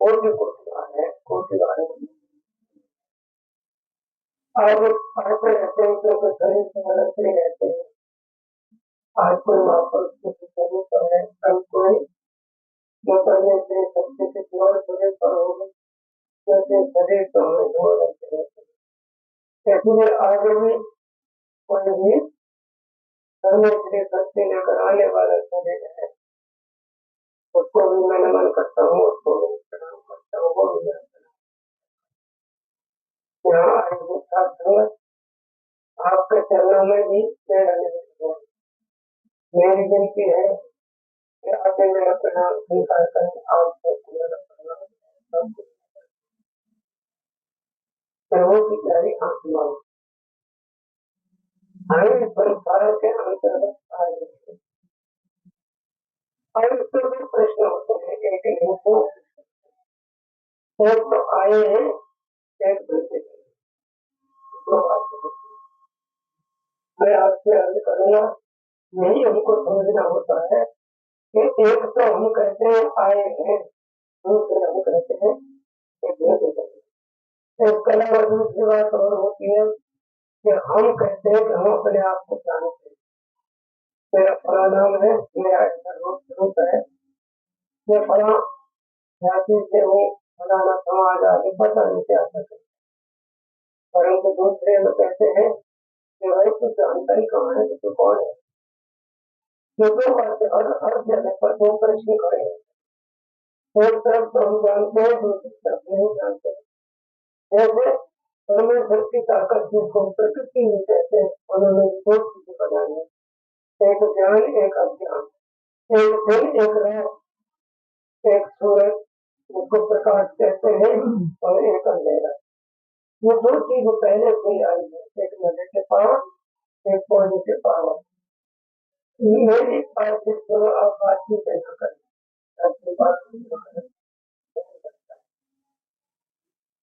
कोटि कोटि है, कोटि वाले अब आते रहते हैं क्योंकि शरीर से बदलते रहते हैं। आज कोई वहाँ पर शरीर पर है, कल कोई जो पहले से सबसे किसी और शरीर पर होगी, क्योंकि शरीर तो हमें धो रहते रहते हैं। इसलिए आगे भी कोई भी करने के लिए शक्ति लेकर आने वाला शरीर है, उसको भी मैं नमन करता हूँ, उसको भी प्रणाम करता हूँ, वो भी मेरा प्रणाम। यहाँ आए साथ संगत आपके चरणों में भी मेरा निवेदन है। मेरी विनती है कि आप मेरा प्रणाम स्वीकार करें, आपको मेरा प्रणाम। प्रभु की प्यारी आत्माओं, हम संसार के अंतर्गत आए हैं और इसके दो प्रश्न होते हैं, एक नहीं तो आए हैं, एक बेटे मैं आपसे अर्ज करूंगा, यही हमको समझना होता है कि एक तो हम कहते हैं आए हैं, दूसरे हम कहते हैं इसके अलावा दूसरी बात और होती है कि हम कहते हैं कि हम अपने आप को जानते हैं, मेरा फला नाम है, मेरा ऐसा रूप है, मैं फला जाति से हूँ, फलाना समाज आदि पता नहीं क्या सकते, परंतु दूसरे लोग कहते हैं कि भाई तू जानता ही कहाँ है, तू कौन है। ये दो बातें और हर जगह पर दो प्रश्न खड़े हैं, एक तरफ तो हम जानते हैं, दूसरी तरफ नहीं जानते। जैसे परमेश्वर की ताकत जिसको प्रकृति में कहते हैं, उन्होंने दो चीजें बनाई है, एक ज्ञान एक अज्ञान, एक दिन एक रात, एक सूरज जिसको प्रकाश कहते हैं और एक अंधेरा। ये दो चीजें पहले से आई है, एक नेगेटिव पावर, एक पॉजिटिव पावर। मेरी बातचीत आप बातचीत न करें, अपनी बात न करें,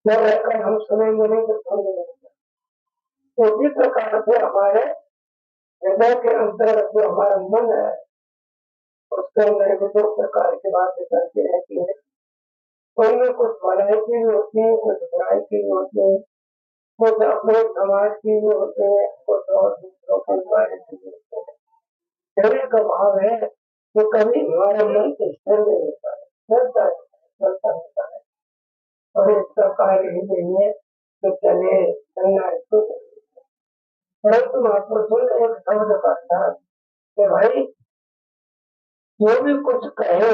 न रहकर हम सुनेंगे नहीं तो समझेंगे। उसी प्रकार से हमारे हृदय के अंतर्गत जो हमारा मन है, उसके अंदर भी दो प्रकार की बातें चलती रहती है, उनमें कुछ भलाई की भी होती है, कुछ बुराई की भी होती है, कुछ अपने समाज की भी होते हैं, कुछ और दूसरों के बारे में भी होते हैं। शरीर का भाव है तो कभी हमारा मन स्थिर नहीं होता है, चलता रहता है और इसका कार्य ही नहीं है कि चले चलना इसको चले। परंतु महापुरुषों ने एक शब्द कहा कि भाई जो भी कुछ कहे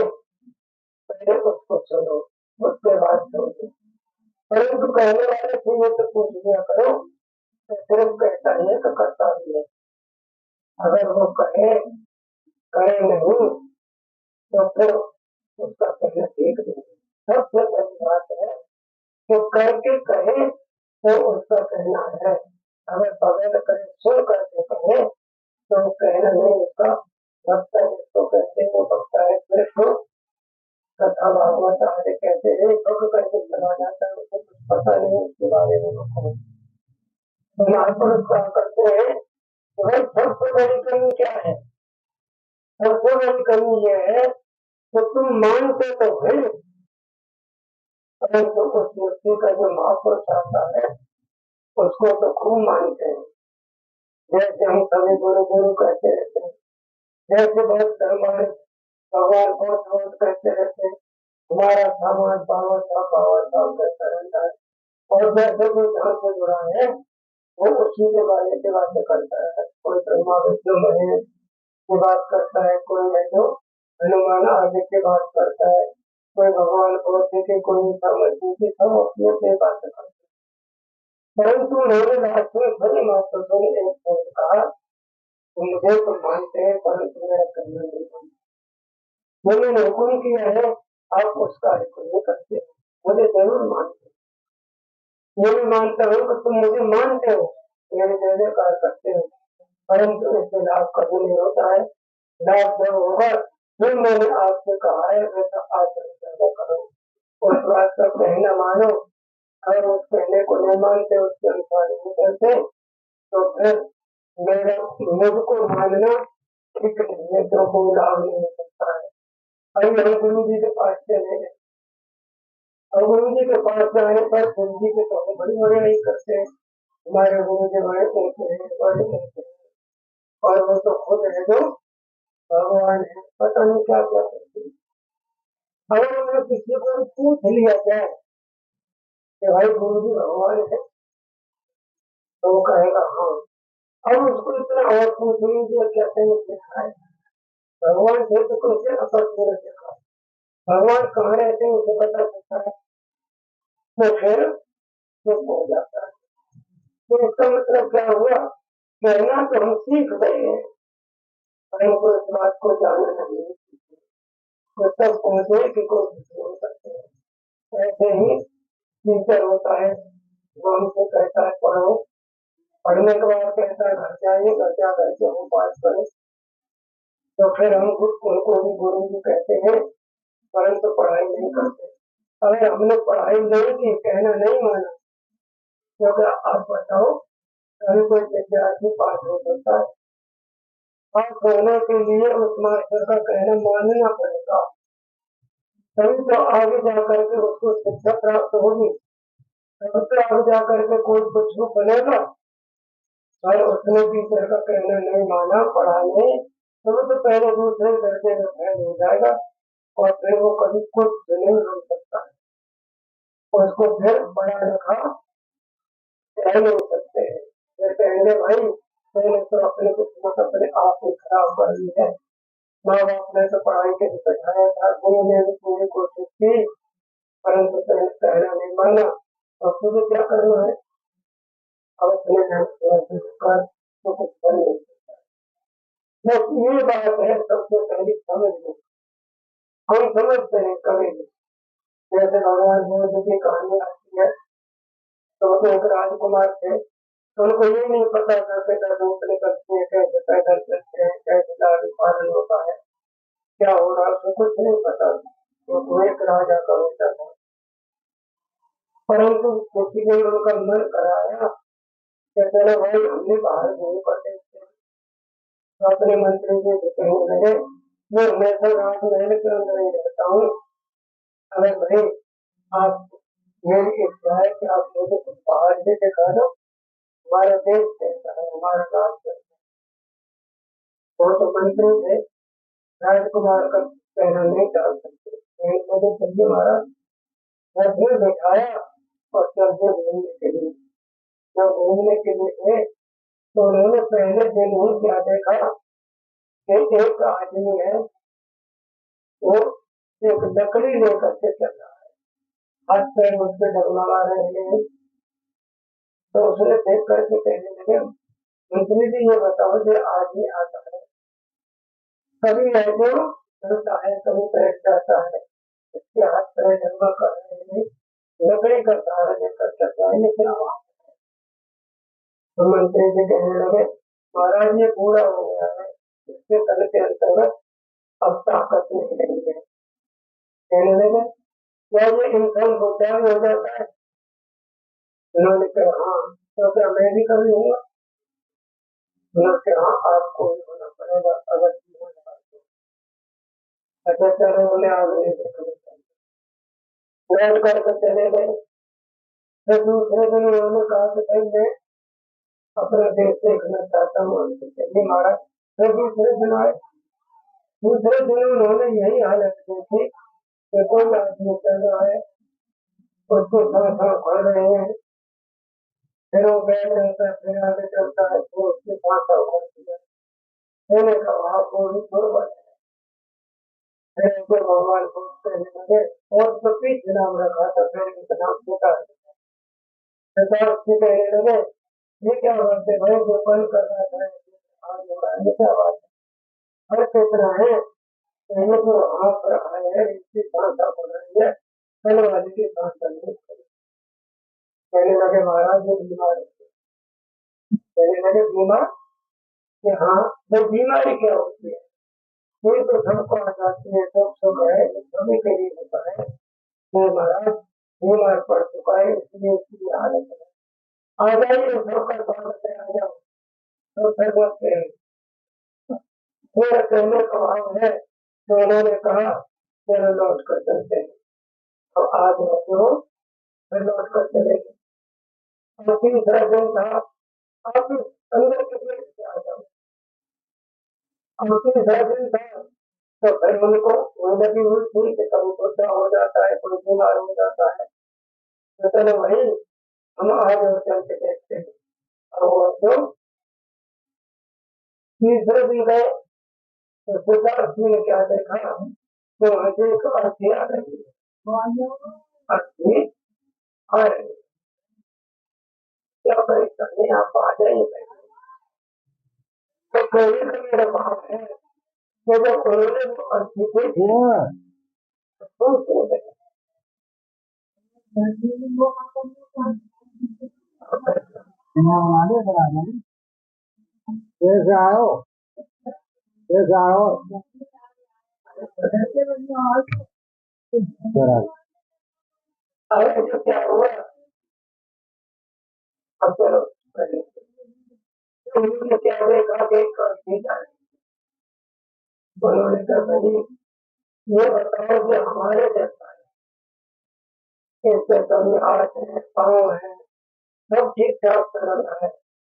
पहले उसको सुनो, उसके बाद सुनो, परंतु कहने वाले से ये तो पूछ लिया करो तो सिर्फ कहता ही है तो करता भी है। अगर वो कहे करे नहीं तो फिर उसका कहना ठीक नहीं। सबसे बड़ी बात है कि करके कहे तो उसका कहना है, अगर बगैर करे सुन करके कहे तो कहना नहीं उसका भक्ता जिसको कहते हैं वो भक्ता है। फिर तो कथा भागवत आदि कहते हैं भक्त करके चला जाता है, उसे कुछ पता नहीं उसके बारे में। महापुरुष क्या करते हैं कि भाई सबसे बड़ी कमी क्या है, सबसे बड़ी कमी ये है कि तुम मानते तो है परंतु उस व्यक्ति का जो महापुरुष आता है उसको तो खूब मानते हैं। जैसे हम सभी गुरु गुरु कहते रहते हैं, जैसे बहुत धर्मार्थ भगवान बहुत बहुत कहते रहते हैं, हमारा समाज पावर कहता रहता है, और जैसे कोई जहाँ से जुड़ा है वो उसी के बारे की बातें करता है। कोई ब्रह्मा विष्णु महेश की बात करता है, कोई है जो हनुमान आदि की बात करता है, कोई भगवान बुद्ध की, कोई समझी की, सब अपनी अपनी बातें करते हैं। परंतु मेरे लास्ट में बड़े महत्वपूर्ण एक शब्द कहा, मुझे तो मानते हैं परंतु मेरा करना नहीं मानते। मैंने हुक्म किया है आप उस कार्य को नहीं करते, मुझे जरूर मानते। ये भी मानता हूँ कि तुम मुझे मानते हो, मेरे जय जयकार करते हो, परंतु इससे लाभ कभी नहीं होता है। लाभ जब होगा फिर मैंने आपसे कहा है वैसा आचरण पैदा करो, उस बात का कहना मानो। अगर उस कहने को नहीं मानते, उसके अनुसार नहीं करते तो फिर मेरा मुझको मानना ठीक नहीं है, जो कोई लाभ नहीं हो सकता है। अभी हम गुरु जी के पास चले गए, और गुरु जी के पास जाने पर गुरु जी के तो बड़ी बड़ी नहीं करते हैं, हमारे गुरु जी बड़े ऊंचे हैं, बड़े ऊंचे हैं, और वो तो खुद है जो भगवान है, पता नहीं क्या क्या करते हैं। अगर उन्हें किसी को पूछ लिया जाए कि भाई गुरु जी भगवान है, तो वो कहेगा हाँ। अब उसको इतना और पूछ लीजिए कैसे में देखा है भगवान थे तो कैसे अपर पूरा देखा, भगवान कहाँ रहते हैं उसे पता चलता है, तो फिर चुप हो जाता है। तो इसका मतलब क्या हुआ, कहना तो हम सीख गए हैं, परंतु इस बात को जानना नहीं, तो तब पहुंचे कि कोई नहीं सकते हैं। ऐसे ही टीचर होता है, वो हमसे कहता है पढ़ो, पढ़ने के बाद कहता है घर जाइए, घर जा करके हम पास करें, तो फिर हम उनको भी गुरु जी कहते हैं, परंतु पढ़ाई नहीं करते। अगर हमने पढ़ाई नहीं की, कहना नहीं माना, तो क्या आप बताओ कभी कोई विद्यार्थी पास हो सकता है? पास होने के लिए उस मास्टर का कहना मानना पड़ेगा, तभी तो आगे जाकर के उसको शिक्षा प्राप्त होगी, तब तो आगे जाकर के कोई कुछ बनेगा। और उसने टीचर का कहना नहीं माना पढ़ाई में, तो वो तो पहले दूसरे दर्जे में फेल हो जाएगा, और फिर वो कभी कुछ नहीं बन सकता है, उसको फिर बड़ा लिखा कह नहीं सकते हैं। ये कहेंगे भाई मैंने तो अपने किस्मत अपने आप ही खराब कर ली है, माँ बाप ने तो पढ़ाई के लिए बैठाया था, गुरु ने भी पूरी कोशिश की, परंतु मैंने कहना नहीं माना, और तुझे क्या करना है, अब अपने कर तो कुछ कर नहीं सकता। बस ये बात है सबसे पहली समझ लो, हम समझते हैं कभी भी, जैसे भगवान बुद्ध की कहानी आती है, तो एक राजकुमार थे, तो उनको ये नहीं पता था कैसे धूप निकलती है, कैसे पैदल चलते हैं, कैसे लाल पालन होता है, क्या हो रहा है, उसको कुछ नहीं पता, वो एक राजा का बेटा था। परंतु किसी ने उनका मन कराया कि चलो भाई हमने बाहर घूम करते तो अपने मंत्री जी से कहने लगे, मैं हमेशा राजमहल के अंदर ही रहता हूँ, अगर भाई आप मेरी इच्छा है कि आप मुझे कुछ बाहर से दिखा दो, हमारा देश कैसा है, हमारा राज कैसा है। वो तो मंत्री थे, राजकुमार का कहना नहीं टाल सकते, मुझे चलिए महाराज, मैं फिर दिखाया और चल फिर घूमने के लिए। जब घूमने के लिए गए तो उन्होंने पहले दिन ही क्या देखा कि एक आदमी है, वो एक लकड़ी लेकर के चल रहा है, हाथ पैर उस पर डगमगा रहे हैं, तो उसने देख करके कहने लगे, मंत्री जी ये बताओ जो आदमी आता है कभी है जो चलता है कभी बैठ जाता है, इसके हाथ पैर डगमगा कर रहे हैं, लकड़ी का सहारा लेकर चलता है, लेकिन आवाज। तो मंत्री जी कहने लगे, महाराज ये पूरा हो गया है, इसके तल के अंतर्गत अब ताकत नहीं रही है। कहने लगे क्या ये इंसान बुढ़ा हो जाता है? उन्होंने कहा हाँ, तो क्या मैं भी कभी हूँ? उन्होंने कहा हाँ आपको भी होना पड़ेगा अगर जीवन है तो। अच्छा चलो उन्हें आगे लौट करके चले गए। फिर दूसरे दिन उन्होंने कहा कि भाई मैं अपना देश देखना चाहता हूँ, चलिए महाराज। फिर दूसरे दिन आए, दूसरे दिन उन्होंने यही हालत देखी कि कोई आदमी चल रहा है, उसको सांस खोल रहे हैं, फिर वो बैठ जाता है, फिर आगे चलता है, फिर उसकी सांस खोलती है, मैंने कहा आपको भी बराबर है। फिर उनको भगवान को कहने लगे, और तो पीछे नाम रखा था, फिर इनका नाम छोटा है, उससे कहने लगे ये क्या बात है भाई, जो कल कर रहा था आज हो रहा है, ये क्या बात है? हर क्षेत्र है ये जो आप आए हैं इसकी सांस आप हो रही है, कल वाले की सांस नहीं। कहने लगे महाराज ये बीमार है, कहने लगे बीमार कि हाँ, वो बीमारी क्या होती है? ये तो सबको आ जाती है, सब सुख है, सभी के लिए होता है, वो महाराज बीमार पड़ चुका है इसलिए इसकी हालत है, आ जाइए सबका स्वागत है, आ जाओ। तो फिर बोलते हैं मेरा कहने का भाव है, तो उन्होंने कहा चलो लौट कर चलते हैं। अब आज है जो फिर लौट कर चले गए। और तीसरा दिन था, आप अंदर के पेट से आ जाओ। और तीसरा दिन था, तो फिर उनको वही लगी हुई थी कि कभी गुस्सा हो जाता है, कोई बीमार हो जाता है, तो चलो भाई हम आज और चल के देखते हैं। और वो जो तीसरे दिन गए, तो सिद्धार्थ जी ने क्या देखा, तो वहां से एक अर्थी आ रही है। अर्थी आ रही है, क्या परेशानी, आप आ जाइए। तो कोई तो मेरा भाव है कि जब उन्होंने वो अर्थी देखी तो सोच लगे। कैसे आओ, कैसे आओ, अरे जो क्या हुआ, अब चलो उन्होंने क्या देखा कि एक अर्थी जा रही। उन्होंने कहा भाई ये बताओ कि हमारे जैसा है, इससे कभी हाथ है, पाँव है, सब ठीक ठाक चल रहा है,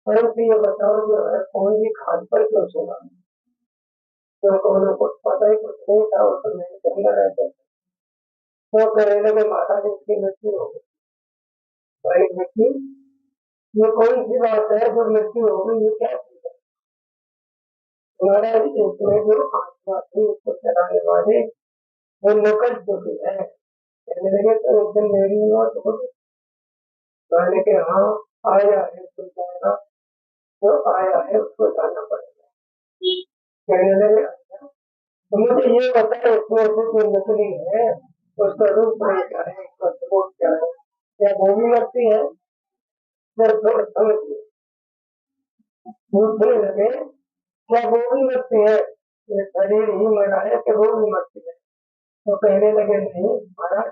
परंतु ये बताओ जो है कौन सी खाद पर क्यों सोना। क्योंकि उन्हें कुछ पता ही कुछ नहीं था, वो तो मेरे के अंदर रहते थे। तो कहने लगे माता जी इसकी मृत्यु हो गई। भाई मृत्यु, ये कौन सी बात है जो मृत्यु हो गई, ये क्या चीज है। महाराज इसमें जो आत्मा थी उसको चलाने वाले वो निकल चुकी है। कहने लगे तो एक दिन मेरी मौत हो गई। कहने के हाँ आया है तो जाएगा, जो आया है उसको जाना पड़ेगा। कहने लगे अच्छा तो मुझे ये बताया उसमें से जो निकली है उसका रूप क्या है, उसका स्वरूप क्या है, क्या वो भी मरती है। फिर थोड़ा समझ पूछने लगे क्या वो भी मरती है, ये शरीर ही मरा है कि वो भी मरती है। तो कहने लगे नहीं महाराज,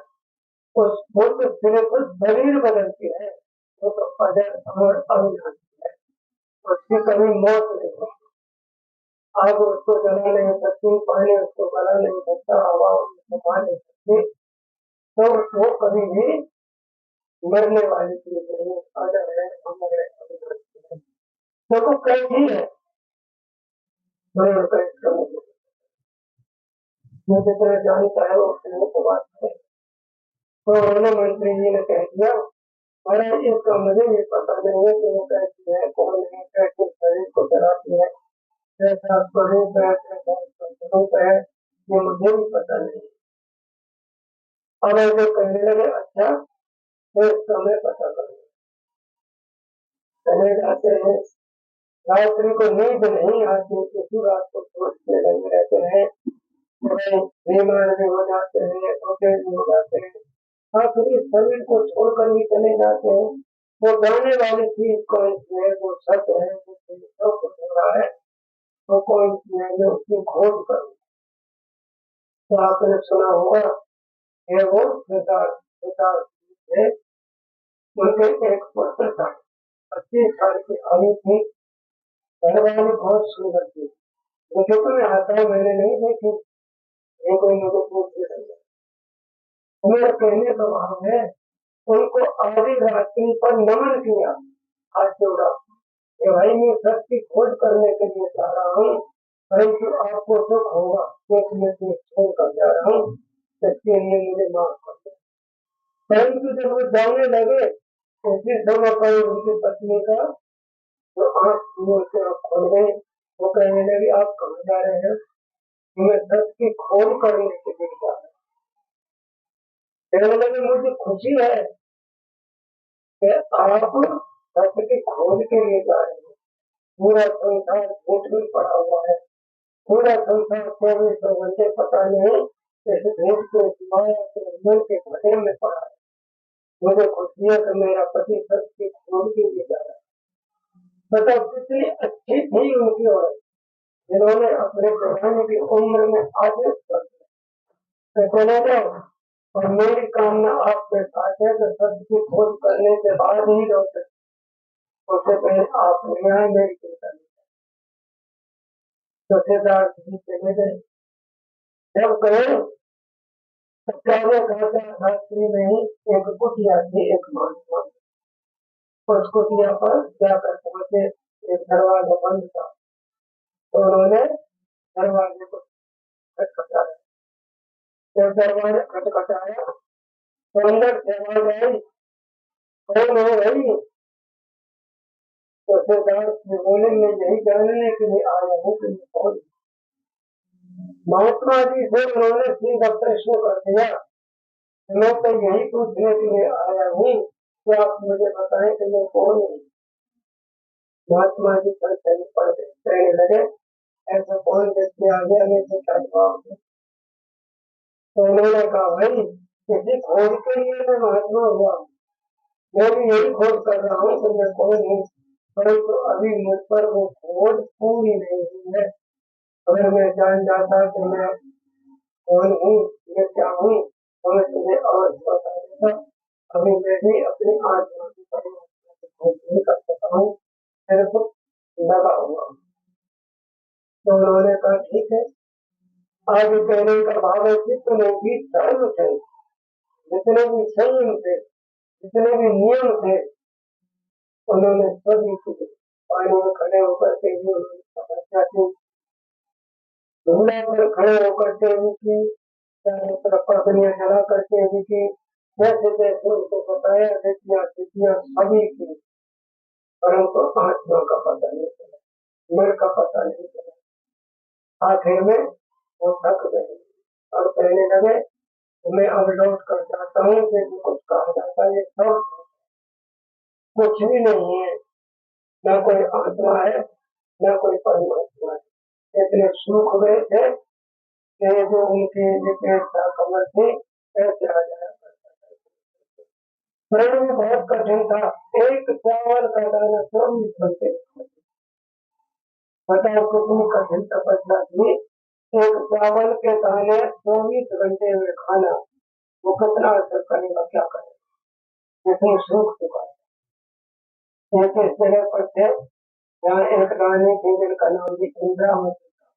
उस वो तो सिर्फ शरीर बदलती है, वो तो अजर अमर अविनाशी है, उसकी कभी मौत नहीं होती। आग उसको जला नहीं सकती, पानी उसको गला नहीं सकता, हवा उसको सुखा नहीं सकती, तो वो कभी भी मरने वाली चीज नहीं, अजर है अमर है अविनाशी है। तो वो कैसी है, जो जितना जानता है वो अपने को बात है। तो उन्होंने मंत्री जी ने कह दिया महाराज इसका मुझे भी पता नहीं है कि वो कैसी है, कौन है, कैसे शरीर को चलाती है, कैसा स्वरूप है, कैसा स्वरूप है, ये मुझे भी पता नहीं। और ऐसे कहने लगे अच्छा तो इसका मैं पता करूँ। चले जाते हैं, रात्रि को नींद नहीं आती, किसी रात को सोचते लगे रहते हैं, बीमार भी हो जाते हैं, छोटे भी हो जाते हैं, आखिर इस शरीर को छोड़कर भी चले जाते हैं। वो जाने वाली चीज कौन सी है, वो सत्य है, वो सब कुछ हो रहा है, वो कौन सी है जो उसकी खोज करूं। तो आपने सुना होगा ये वो सिद्धार्थ थे, उनके एक पुत्र था, 25 साल की आयु थी, घर वाली बहुत सुंदर थी, मुझे तो आता है मैंने नहीं देखी, ये कोई मुझे पूछ नहीं। मेरा कहने का भाव है उनको आधी रात्रि पर नमन किया, हाथ जोड़ा कि भाई मैं सत्य की खोज करने के लिए जा रहा हूँ, परंतु आपको दुख होगा क्योंकि मैं तुम्हें छोड़ कर जा रहा हूँ, इसके लिए मुझे माफ कर दो। परंतु जब वो जाने लगे उसी समय पर उनकी पत्नी का जो आँख खोल गई, वो कहने लगी आप कहाँ जा रहे हैं, मैं सत्य की खोज करने के लिए जा रहा हूँ। कहने लगे मुझे खुशी है कि आप सत्य की खोज के लिए जा रहे हैं, पूरा संसार झूठ में पड़ा हुआ है, पूरा संसार 24 घंटे पता नहीं इस झूठ के माया के मन के भरे में पड़ा है। मुझे खुशी है कि मेरा पति सत्य की खोज के लिए जा रहा है। बताओ कितनी अच्छी थी उनकी औरत, जिन्होंने अपने जवानी की उम्र में आदेश कर दिया चले जाओ, और मेरी कामना आपके साथ है कि सत्य की खोज करने के बाद ही लौटे, उससे पहले आप न्याय मेरी चिंता नहीं। तो सिद्धार्थ जी चले गए, जब गए पहले कहते शास्त्री में ही एक कुटिया थी, एक महात्मा। उस कुटिया पर जाकर पहुंचे, एक दरवाजा बंद था, तो उन्होंने दरवाजे को खटखटाया। जब दरवाजा खटखटाया तो अंदर से आवाज आई, कौन है भाई? तो सरदार बोले, मैं यही जानने के लिए आया हूँ कि कौन। महात्मा जी से उन्होंने सीधा प्रश्न कर दिया, मैं तो यही पूछने के लिए आया हूँ कि आप मुझे बताएं कि मैं कौन हूँ। महात्मा जी पर कहने लगे, ऐसा कौन व्यक्ति आ गया, मैं तो क्या जवाब दूं? तो उन्होंने कहा, भाई किसी खोज के लिए मैं महात्मा हुआ, मैं भी यही खोज कर रहा हूँ कि मैं कौन हूँ, परंतु अभी मुझ पर वो खोज पूरी नहीं हुई है। अगर मैं जान जाता कि मैं कौन हूँ, मैं क्या हूँ, तो मैं तुझे अवश्य बता देता। अभी मैं भी अपनी आत्मा की परमात्मा की खोज नहीं कर सकता हूँ, सिर्फ लगा हुआ। तो उन्होंने कहा, ठीक है। आगे कहने का भाव है, जितने भी धर्म थे, जितने भी संयम थे, जितने भी नियम थे, उन्होंने सभी कुछ पानी में खड़े होकर के भी उन्होंने तपस्या की, धूला पर खड़े होकर के भी की, चारों तरफ पगड़ियां जला करके भी की, जैसे जैसे उनको बताया सिद्धियां सभी की, परंतु आत्मा का पता नहीं चला, मेरे का पता नहीं चला। आखिर में वो थक गए और कहने लगे, मैं अब लौट कर जाता हूँ, कि कुछ कहा जाता है, सब कुछ भी नहीं है, न कोई आत्मा है, न कोई परमात्मा है। इतने सूख गए थे कि जो उनके जिज्ञासा कमर थी, ऐसे आ जाया करता था। प्रण भी बहुत कठिन था, एक चावल का दाना 24 घंटे, बताओ कितनी कठिन तपस्या थी। एक चावल के दाने 24 घंटे में खाना, वो कितना असर करेगा, क्या करेगा, इतनी सूख चुका है। एक इस जगह पर थे जहाँ एक रानी थी जिनका नाम भी इंद्रावती था,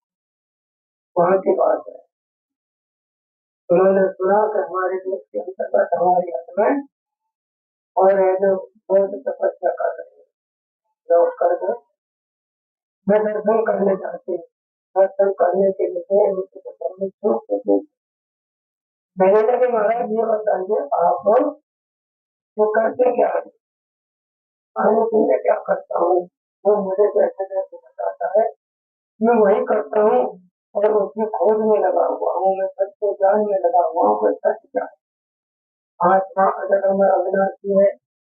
वहां की बात है। उन्होंने सुना कि हमारे देश के अंतर्गत हमारी हद में और जो बहुत तपस्या कर रहे हैं, लौट कर गए। मैं दर्शन करने जाती हूँ, दर्शन करने के लिए मैंने लगे, महाराज ये बताइए आप वो करते क्या है? मैं क्या करता हूँ, वो मुझे जैसे जैसे बताता है मैं वही करता हूँ, और उसकी खोज में लगा हुआ हूँ, मैं सच को जानने लगा हुआ हूँ, सच क्या है। आत्मा अगर अमर अविनाशी है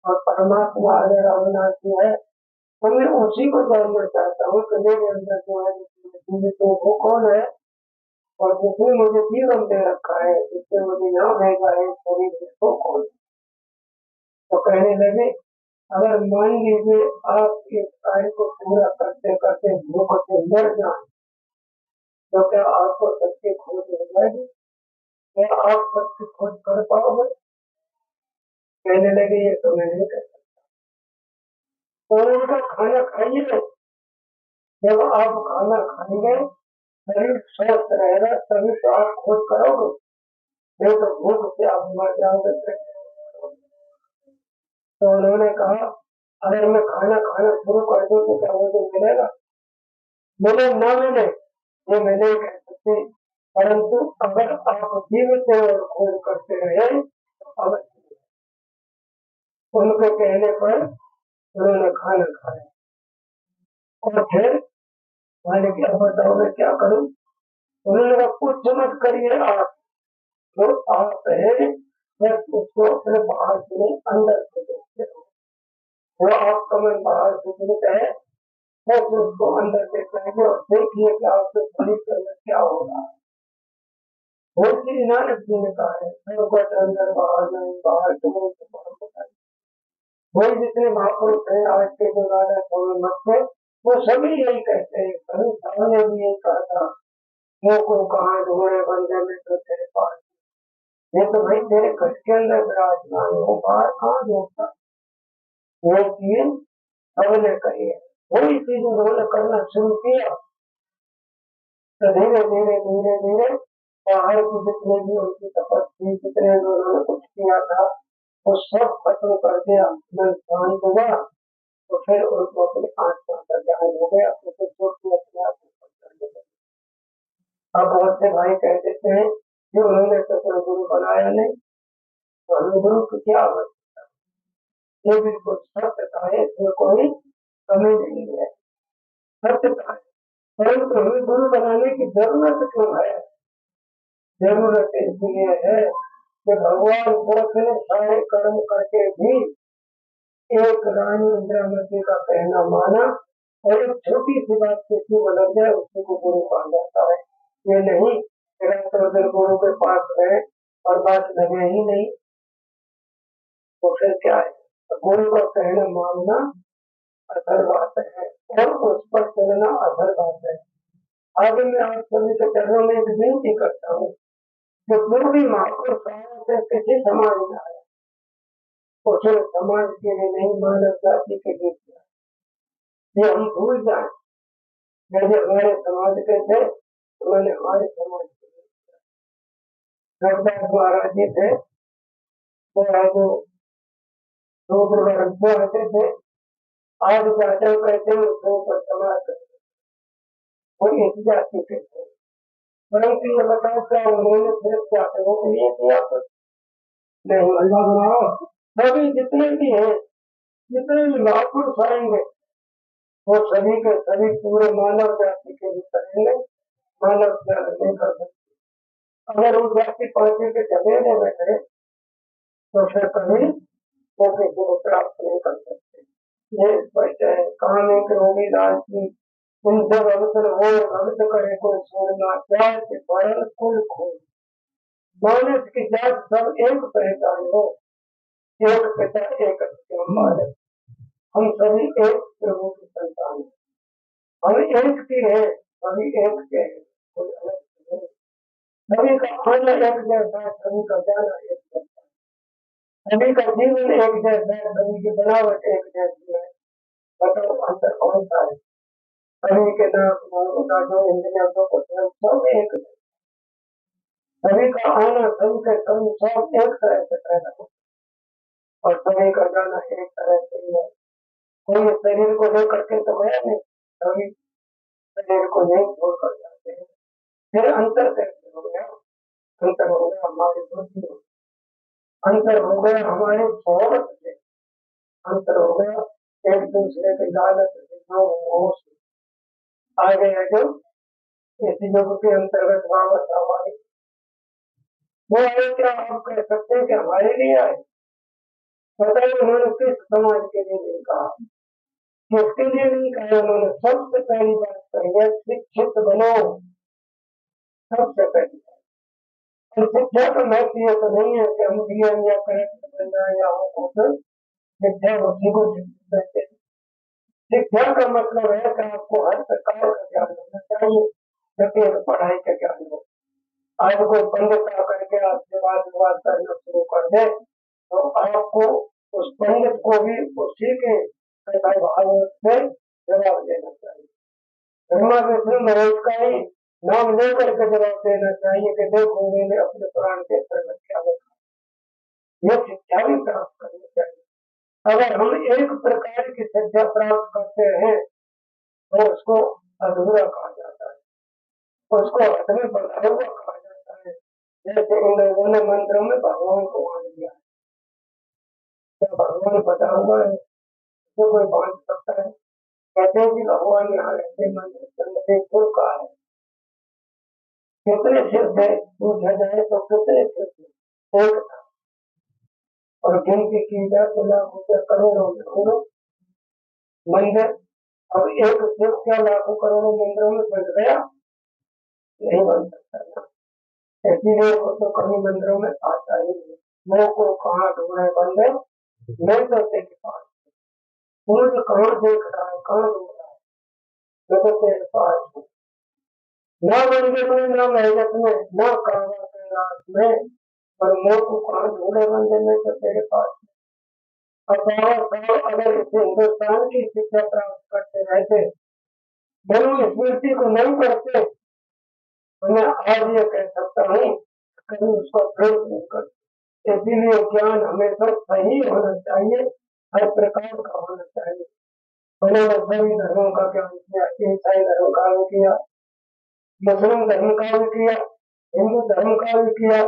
और परमात्मा अगर अविनाशी है, तो मैं उसी को जानना चाहता हूँ कि मेरे अंदर जो है जीवित वो कौन है, और जिसने मुझे जीवन दे रखा है, जिसने मुझे यहाँ भेजा है शरीर में, वो कौन है। तो कहने लगे, अगर मान लीजिए आप इस कार्य को पूरा करते करते भूख से मर जाए, तो क्या आपको सत्य खोज हो जाएगी? क्या आप सत्य खोज कर पाओगे? कहने लगे, ये तो मैं नहीं कर सकता। तो उनका खाना खाइए, जब आप खाना खाएंगे, शरीर स्वस्थ रहेगा, तभी तो आप खोज करोगे, नहीं तो भूख से आप मर जाओगे। तो उन्होंने कहा, अगर मैं खाना खाना शुरू कर दूं तो क्या मुझे मिलेगा? मिले ना मिले ये मैं नहीं कह सकती, परंतु अगर आप जीवित और खोज करते रहे तो अवश्य। उनके कहने पर उन्होंने खाना खाया, और फिर मैंने क्या बताओ मैं क्या करूं? उन्होंने कहा, कुछ मत करिए आप, जो आप है बस उसको अपने बाहर से अंदर से देखते हो, वो आपका मन बाहर से दिखता है, बस उसको अंदर देखेंगे और देखिए कि आपके शरीर के अंदर क्या हो रहा है। बहुत सी नानक जी ने कहा है, अंदर बाहर नहीं, बाहर के मुंह से बाहर होता है। वही जितने महापुरुष हैं आज के जो राजा छोड़ मत थे, वो सभी यही कहते हैं, कभी सामने भी यही कहा था, मुंह को कहा ढूंढे बंदे में तो तेरे पास, ये तो भाई तेरे घर के अंदर विराजमान हो, बाहर कहाँ ढूंढता। वो चीज सबने कही है, वही चीज उन्होंने करना शुरू किया, तो धीरे धीरे धीरे धीरे बाहर के जितने भी उनकी तपस्वी जितने भी उन्होंने कुछ किया था वो सब खत्म कर दिया, मन शांत हुआ तो फिर उनको अपनी आत्मा का ज्ञान हो गया, अपने अपने आप अब बहुत से भाई कह देते हैं कि उन्होंने तो कोई गुरु बनाया नहीं, तो हमें गुरु की क्या आवश्यकता, ये बिल्कुल सत्य का है, इसमें कोई कमी नहीं है, सत्य का है। परंतु हमें गुरु बनाने की जरूरत क्यों है? जरूरत इसलिए है कि भगवान पुरुष ने सारे कर्म करके भी एक रानी इंद्रावती का कहना माना और एक छोटी सी बात किसी को लग जाए उसी को गुरु कहा जाता है। ये नहीं दिन गुरु के पास रहे और बात लगे ही नहीं तो फिर क्या है? तो गुरु का कहना मानना असल बात है और उस पर चलना असल बात है। आगे मैं आप सभी के चरणों में विनती करता हूँ कि जो भी महापुरुष से किसी समाज में आया उसे समाज के लिए नहीं, मानव जाति के लिए किया, ये हम भूल जाए। जैसे हमारे समाज के थे उन्होंने हमारे समाज के लिए किया। रविदास महाराज जी थे वो जो दूसरे वर्ग आते थे, आज चाचा कहते हैं उसके ऊपर समाज करते वो इस जाति के थे। परंतु ये बताओ क्या उन्होंने सिर्फ जातियों के लिए किया? नहीं, अल्लाह बनाओ सभी जितने भी हैं, जितने भी महापुरुष आएंगे वो सभी के सभी पूरे मानव जाति के लिए करेंगे, मानव जाति नहीं कर सकते। अगर उस जाति पार्टी के झगड़े में बैठे तो फिर कभी वो किसी को प्राप्त नहीं कर सकते। ये स्पष्ट है। काम एक रोगी दास की उनसे अवसर हो भक्त करे को छोड़ना चाहे कि भरण कुल खोल मानस की जात सब एक पहचान हो, एक पिता एक हमारे हम सभी एक प्रभु की संतान है, हम एक के हैं, सभी एक के हैं, कोई अलग नहीं। सभी का आना एक जैसा है, सभी का जाना एक जैसा है, सभी का जीवन एक जैसा है, सभी की बनावट एक जैसी है। बताओ अंतर कौन सा है? सभी के नाम जो इंद्रिया सब एक है, सभी का आना सभी के सभी सब एक तरह से पैदा हो और सभी का जाना एक तरह से ही है। कोई शरीर को लेकर के तो गया नहीं, सभी शरीर को नहीं छोड़कर जाते हैं। फिर अंतर कैसे हो गया? अंतर हो गया हमारी बुद्धि, अंतर हो गया हमारे सोच से, अंतर हो गया एक दूसरे के लालच से आ गया जो इस युग के अंतर्गत वापस हमारी वो आए। क्या आप कह सकते हैं कि हमारे लिए आए? बताइए उन्होंने किस समाज के लिए नहीं कहा, किसके लिए नहीं कहा? उन्होंने सबसे पहली बात कही है शिक्षित बनो, सबसे पहली बात। शिक्षा का महत्व ये तो नहीं है कि हम डीएम या कलेक्टर बन जाए या हम कुछ शिक्षा उसी को कहते हैं। शिक्षा का मतलब है कि आपको हर प्रकार का ज्ञान होना चाहिए, जबकि पढ़ाई का ज्ञान हो। आज कोई पंडित आकर के आपसे बात करना शुरू कर दे तो आपको उस पंडित को भी उसी के भाव से जवाब देना चाहिए। ब्रह्मा विष्णु महेश का ही नाम लेकर के जवाब देना चाहिए कि देखो उन्होंने अपने पुराण के अंतर्गत क्या लिखा। यह शिक्षा भी प्राप्त करनी चाहिए। अगर हम एक प्रकार की शिक्षा प्राप्त करते हैं तो उसको अधूरा कहा जाता है, उसको हाथ में बंधा हुआ कहा जाता है। जैसे इन लोगों ने मंत्रों में भगवान को मान लिया, क्या भगवान बता हुआ है तो कोई मान सकता है? कहते हैं कि भगवान यहाँ रहते मंदिर का है, कितने सिर थे पूछा जाए तो कितने सिर थे? एक था और गिनती की जाए तो लाखों के करोड़ों करोड़ों मंदिर। अब एक सिर क्या लाखों करोड़ों मंदिरों में बन गया? नहीं बन सकता। इसीलिए वो तो कभी मंदिरों में आता ही नहीं। वो को कहाँ ढूंढे बंदे मैं तो तेरे पास, सूर्य कहाँ देख रहा है, कहाँ ढूंढ रहा है, मैं तो तेरे पास हूँ। ना मंदिर में, ना मेहनत में, ना कावा के रात में, पर मोह को कहाँ ढूंढे मंदिर में तो तेरे पास। अब अगर इस हिंदुस्तान की शिक्षा प्राप्त करते रहते, मनु स्मृति को नहीं करते मैं आज ये कह सकता हूँ कभी उसका प्रयोग नहीं कर। इसीलिए ज्ञान हमेशा सही होना चाहिए, हर प्रकार का होना चाहिए। उन्होंने सभी धर्मों का ज्ञान किया, ईसाई धर्म का भी किया, मुस्लिम धर्म का भी किया, हिंदू धर्म का भी किया,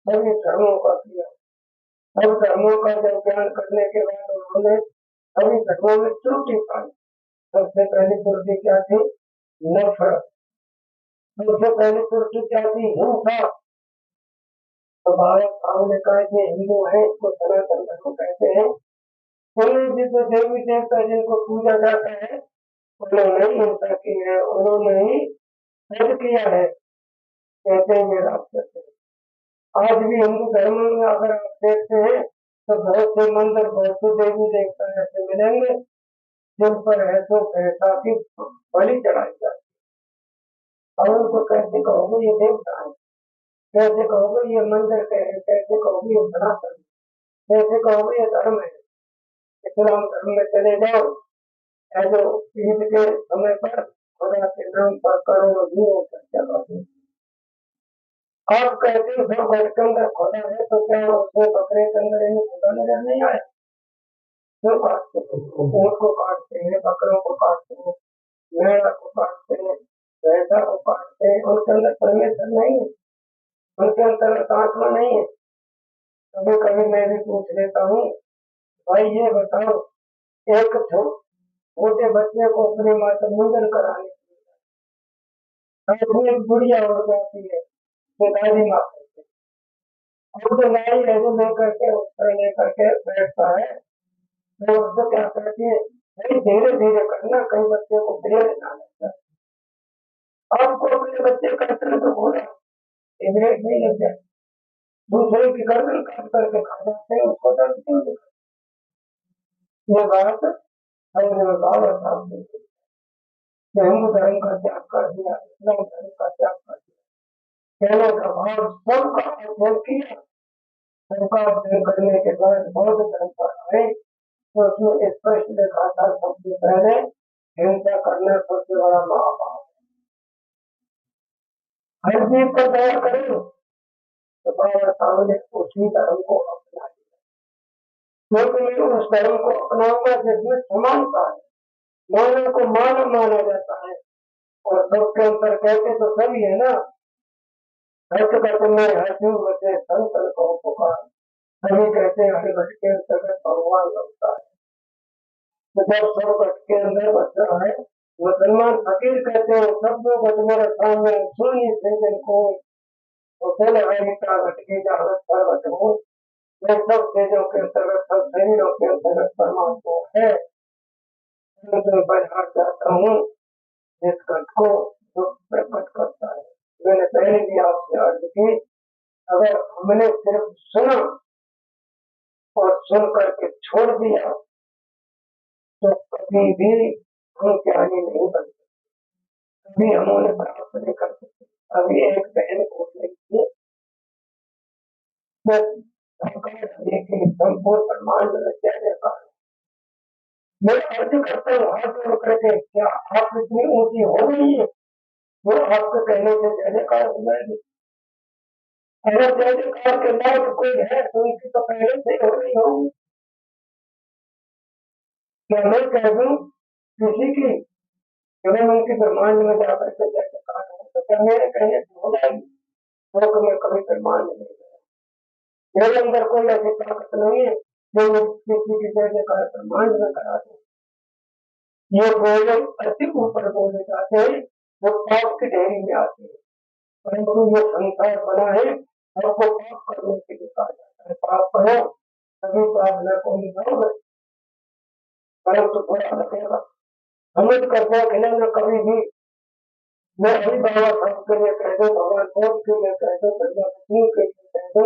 सभी धर्मों का किया। सब धर्मों का जब ज्ञान करने के बाद उन्होंने सभी धर्मों में त्रुटि पाई। सबसे पहली त्रुटि क्या थी? नफरत। सबसे पहली त्रुटि क्या थी? हिंसा। तो बाबा साहब ने कहा कि हिंदू है, इसको सनातन धर्म कहते हैं। उन्हें जिस देवी देवता जिनको पूजा जाता है उन्होंने हिंसा की है, उन्होंने ही वध किया है, कहते हैं ये राक्षस है। आज भी हिंदू धर्म में अगर आप देखते हैं तो बहुत से मंदिर, बहुत से देवी देवता ऐसे मिलेंगे जिन पर ऐसो पैसा की बलि चढ़ाई जाती है। और उनको कैसे कहोगे ये देवता है, कैसे कहोगे ये मंदिर के है, कैसे कहोगे ये सनातन, कैसे कहोगे ये धर्म है। इस्लाम धर्म में चले जाओ, ऐसे ईद के समय पर खुदा के नाम पर करोड़ों जीवों चर्चा करते। आप कहते हो जो घर के अंदर खुदा है तो क्या उसमें बकरे के अंदर इन्हें खुदा नजर नहीं आया? क्यों काटते हैं? ऊँट को काटते हैं, बकरों को काटते हैं, मेढ़ा को काटते हैं, भैंसा को काटते हैं, उनके अंदर परमेश्वर नहीं है, उनके अंदर आत्मा नहीं है। कभी कभी मैं भी पूछ लेता हूँ, भाई ये बताओ, एक छोटे बच्चे को अपनी माता मुंडन कराने एक बुढ़िया हो जाती है तो दादी माँ कहते हैं, और जो नाई है जो लेकर के उसको लेकर के बैठता है तो उसको क्या कहती है, भाई धीरे धीरे करना, कहीं बच्चे को ब्रेक ना लगता। आपको अपने बच्चे का तो बोला ब्रेक नहीं लग जाए, दूसरे की गर्दन काट करके खा जाते हैं, उसको दर्द क्यों होता? ये बात हमने बाबा साहब ने हिंदू धर्म का त्याग कर दिया, इस्लाम धर्म का त्याग कर दिया, कहने का भाव सबका अध्ययन किया। सबका अध्ययन करने के बाद बौद्ध धर्म पर आए तो उसमें स्पष्ट लिखा था सबसे पहले हिंसा करना सबसे बड़ा महापाप। हर चीज पर दया करें तो बाबा साहब ने उसी धर्म को अपना लिया, क्योंकि मैं उस धर्म को अपनाऊंगा जिसमें समानता है, मानव को मानव माना जाता है और सबके अंतर कहते तो सभी है ना। हर्ष करते मैं हर्षू बचे संतन को पुकार, सभी कहते हैं हर घट के अंतर्गत भगवान लगता है। तो जब सब घट के अंदर बच्चा है, मुसलमान फकीर कहते हैं सब घट मेरे सामने सुनिए सिंचन को उसे लगाईता घट की जागत पर्वत हो। मैं सब चीजों के अंतर्गत, सब शरीरों के अंतर्गत परमात्मा है। मैं बाहर जाता हूँ जिस घट को प्रकट करता है। मैंने पहले भी आपसे अर्ज की, अगर हमने सिर्फ सुना और सुन करके छोड़ दिया तो कभी भी हम ज्ञानी नहीं बन सकते, कभी हम उन्हें प्राप्त नहीं कर सकते। अभी एक बहन पूछ रही थी संपूर्ण ब्रह्मांड में क्या जयकार। मैं अर्ज करता हूँ हाथ जोड़ करके, क्या आप इतनी ऊंची हो गई है वो आपके कहने से जय जयकार हो जाएगी? अगर जय जयकार के लायक कोई है तो उनकी तो पहले से हो रही होगी। क्या मैं कह दूं किसी की मैं उनके ब्रह्मांड में जाकर के जय जयकार हो तो क्या मेरे कहने से हो जाएगी? तो मैं कभी ब्रह्मांड नहीं गया, मेरे अंदर कोई ऐसी ताकत नहीं है जो किसी की जय जयकार ब्रह्मांड में करा दे। ये बोले अति ऊपर बोले जाते हैं, वो पाप की ढेरी में आते हैं, परंतु ये संसार बना है आपको पाप करने के लिए कहा जाता है। पाप करो तभी तो आप न को निभाओगे, परंतु थोड़ा लगेगा। हमें करना खिलाना कभी भी मैं अभी बाबा साहब के लिए कह दो, भगवान बोध के लिए कह दो, भगवान सिंह के लिए कह दो,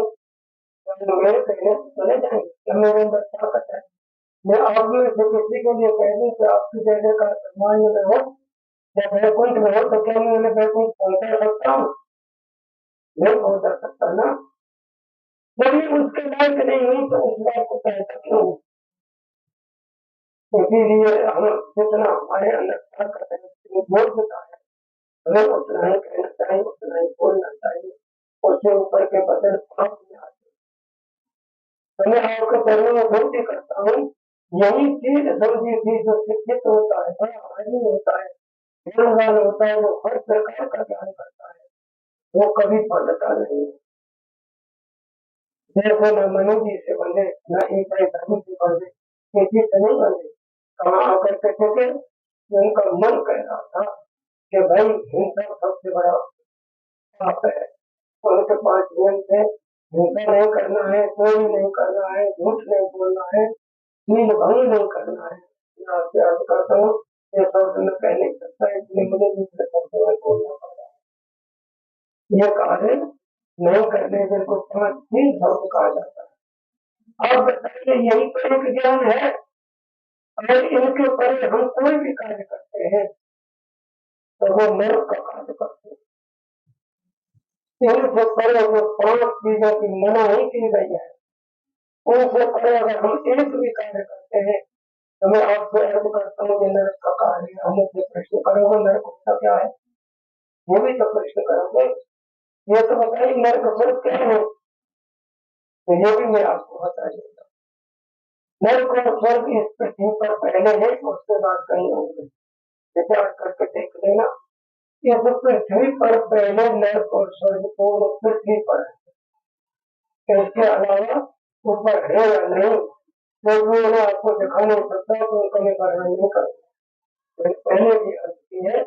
तो मेरे कहने से चले जाएंगे क्या मेरे अंदर ताकत है? मैं आप में से किसी के लिए कह दूं कि आपकी जय जयकार ब्रह्मांड में हो या वैकुंठ में हो तो क्या मैं उन्हें वैकुंठ पहुंचा सकता हूँ? नहीं पहुंचा सकता ना, यदि उसके लायक नहीं हूँ तो उस बात को कह सकता हूँ। इसीलिए हम जितना हमारे अंदर ताकत है बोध होता है हमें उतना ही कहना चाहिए, उतना ही बोलना चाहिए, उससे ऊपर के बदल पाप में आते। तो मैं आपके चरणों में विनती करता हूँ, यही चीज समझी थी जो शिक्षित होता है, बड़ा आदमी होता है, ज्ञानवान होता है, वो हर प्रकार का ज्ञान करता है, वो कभी पढ़ता नहीं। जैसे न मनु जी से बने, न एक धर्म से बने, किसी से नहीं बने। कहाँ आकर के थे, उनका मन कह रहा था कि भाई हिंसा सबसे बड़ा पाप है। उनके पास जीवन थे, हिंसा नहीं करना है, चोरी नहीं करना है, झूठ नहीं बोलना है, नील भंग नहीं करना है। मैं आपसे अर्ज करता हूँ, ये शब्द में कह नहीं सकता, इसलिए मुझे दूसरे शब्दों में बोलना पड़ रहा है। ये कार्य नहीं करने जिनको 5 3 शब्द कहा जाता है। अब बताइए, यही तो एक ज्ञान है। अगर इनके ऊपर हम कोई भी कार्य करते हैं तो वो नर्क का कार्य करते हैं। इनसे पहले जो 5 चीजों की मनाही की गई है, उनसे पहले अगर हम एक भी कार्य करते हैं तो मैं आपसे अर्ज करता हूँ, ये नर्क का कार्य है। हम मुझसे प्रश्न करोगे नर्क होता क्या है, ये भी तो प्रश्न करोगे। ये तो बताइए नर्क स्वर्ग क्या है, तो ये भी मैं आपको बता देता हूँ। नर्क और स्वर्ग इस पृथ्वी पर पहले है, उसके बाद कहीं होंगे। विचार करके देख लेना, इस पृथ्वी पर पहले नर्क और स्वर्ग पूर्ण पृथ्वी पर है। इसके अलावा ऊपर है या नहीं, जब वो उन्हें आपको दिखा नहीं सकता तो कभी वर्णन नहीं करता। पहले भी अर्थ की है,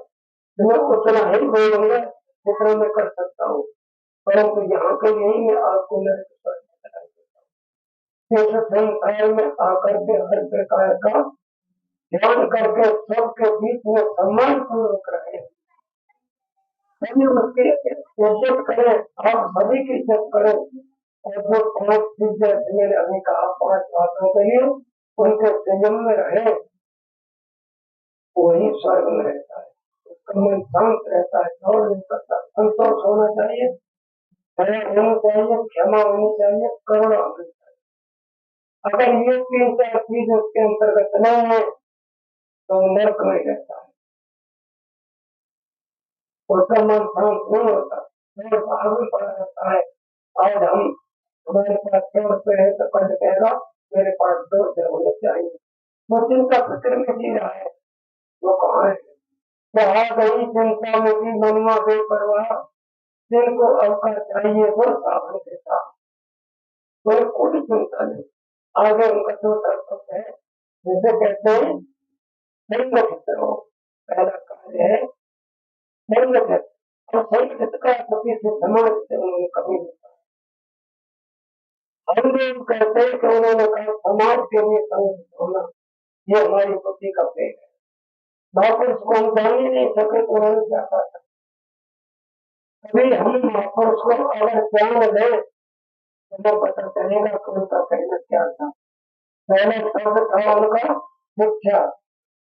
मैं उतना ही बोलूंगा जितना मैं कर सकता हूँ, परंतु यहाँ के लिए ही मैं आपको नर्क स्वर्ग बता देता हूँ। इस संसार में आकर के हर प्रकार का ध्यान करके सबके बीच में सम्मान पूर्वक रहे, सभी उसकी इज्जत करें, आप सभी की इज्जत करें। और जो 5 चीजें मैंने अभी कहा, 5 बातों के लिए उनके संयम में रहे, वही स्वर्ग में रहता है। उसका मन शांत रहता है, दौड़ नहीं करता, संतोष होना चाहिए, दया होनी चाहिए, क्षमा होनी चाहिए, करुणा होनी चाहिए। अगर ये 3-4 चीज उसके अंतर्गत नहीं है तो नर्क में रहता है, उसका मन शांत नहीं होता, आगे पड़ा रहता है। आज हम हमारे पास 100 रुपए है तो कल कहेगा मेरे पास 2 रुपए होने चाहिए। वो चिंता फिक्र में जी रहा है, वो कहाँ है। आ गई चिंता में भी मनुआ बेपरवाह, जिनको अवकाश चाहिए वो सावन देता, कोई कोई चिंता नहीं। आगे उनका जो कर्तव्य है, जैसे कहते हैं संगठित रहो, पहला कार्य है संगठित। और संगठित का पति से समाज से उन्होंने कभी नहीं कहा। हम लोग कहते हैं कि उन्होंने कहा समाज के लिए संगठित होना, ये हमारी बुद्धि का पेट है। महापुरुष को हम जान ही नहीं सके तो उन्होंने क्या कहा था। कभी हम महापुरुष को अगर जान ले तो हमें पता चलेगा कि उनका कहना क्या था। पहले शब्द था उनका शिक्षा।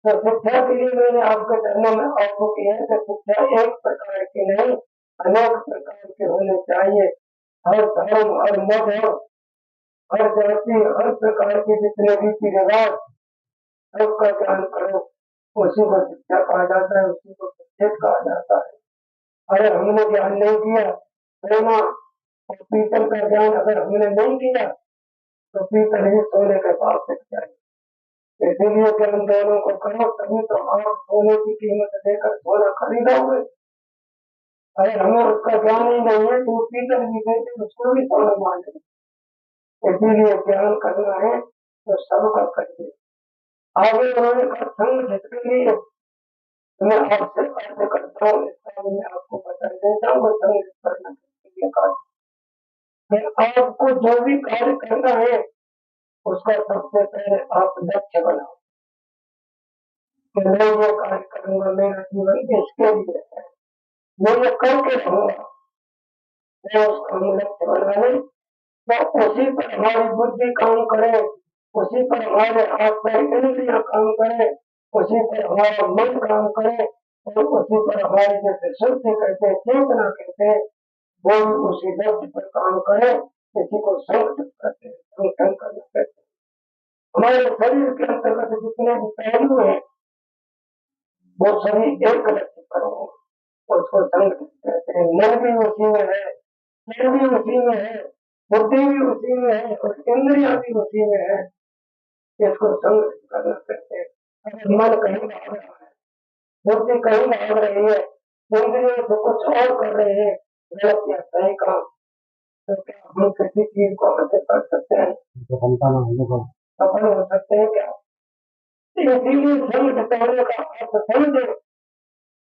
तो शिक्षा के लिए मैंने आपके चरणों में आपको किया है कि शिक्षा एक प्रकार की नहीं, अनेक प्रकार के होने चाहिए। हर धर्म, हर मत, हर जाति, हर प्रकार के जितने रीति रिवाज, सबका ज्ञान करो, उसी को शिक्षा कहा जाता है, उसी को शिक्षित कहा जाता है। अगर हमने ज्ञान नहीं किया, प्रेमा और पीतल का ज्ञान अगर हमने नहीं किया तो पीतल ही सोने के पास बिक जाए। इसीलिए ज्ञान दोनों को करो, तभी तो आप सोने की कीमत देकर सोना खरीदोगे। अगर हमें उसका ज्ञान ही नहीं है तो पीतल भी देते उसको भी सोना माने। इसीलिए ज्ञान करना है तो सबका करिए। आगे उन्होंने कहा संगठित के लिए मैं आपसे अर्ज करता हूँ, इसका मैं आपको बता देता हूँ। संगठित करना के लिए कहा, आपको जो भी कार्य करना है उसका सबसे पहले आप लक्ष्य बनाओ कि मैं ये कार्य करूंगा, मेरा जीवन इसके लिए है, मैं ये करके रहूंगा। मैं उसका लक्ष्य बना ले तो उसी पर हमारी बुद्धि काम करे, उसी पर हमारे हाथ पैर इंद्रियां काम करे, उसी पर हमारा मन काम करे, और उसी पर हमारे जैसे शुद्धि कहते चेतना कहते वो भी उसी लक्ष्य पर काम करे। किसी को संगठित करते संगठन करना कहते। हमारे शरीर के अंतर्गत जितने भी पहलू है वो सभी एक लक्ष्य पर हो। उसको संग कहते हैं। मन भी उसी में है, मन भी उसी में है, बुद्धि भी उसी में है और इंद्रिया भी उसी में है। इसको संग करना कहते हैं। अगर मन कहीं भाग रहा है, बुद्धि कहीं भाग रही है, इंद्रियों से कुछ और कर रहे हैं, गलत या सही काम, तो क्या हम किसी चीज को हासिल कर सकते हैं? सफल हो सकते हैं क्या? इसीलिए संग बिताने का अर्थ समझे।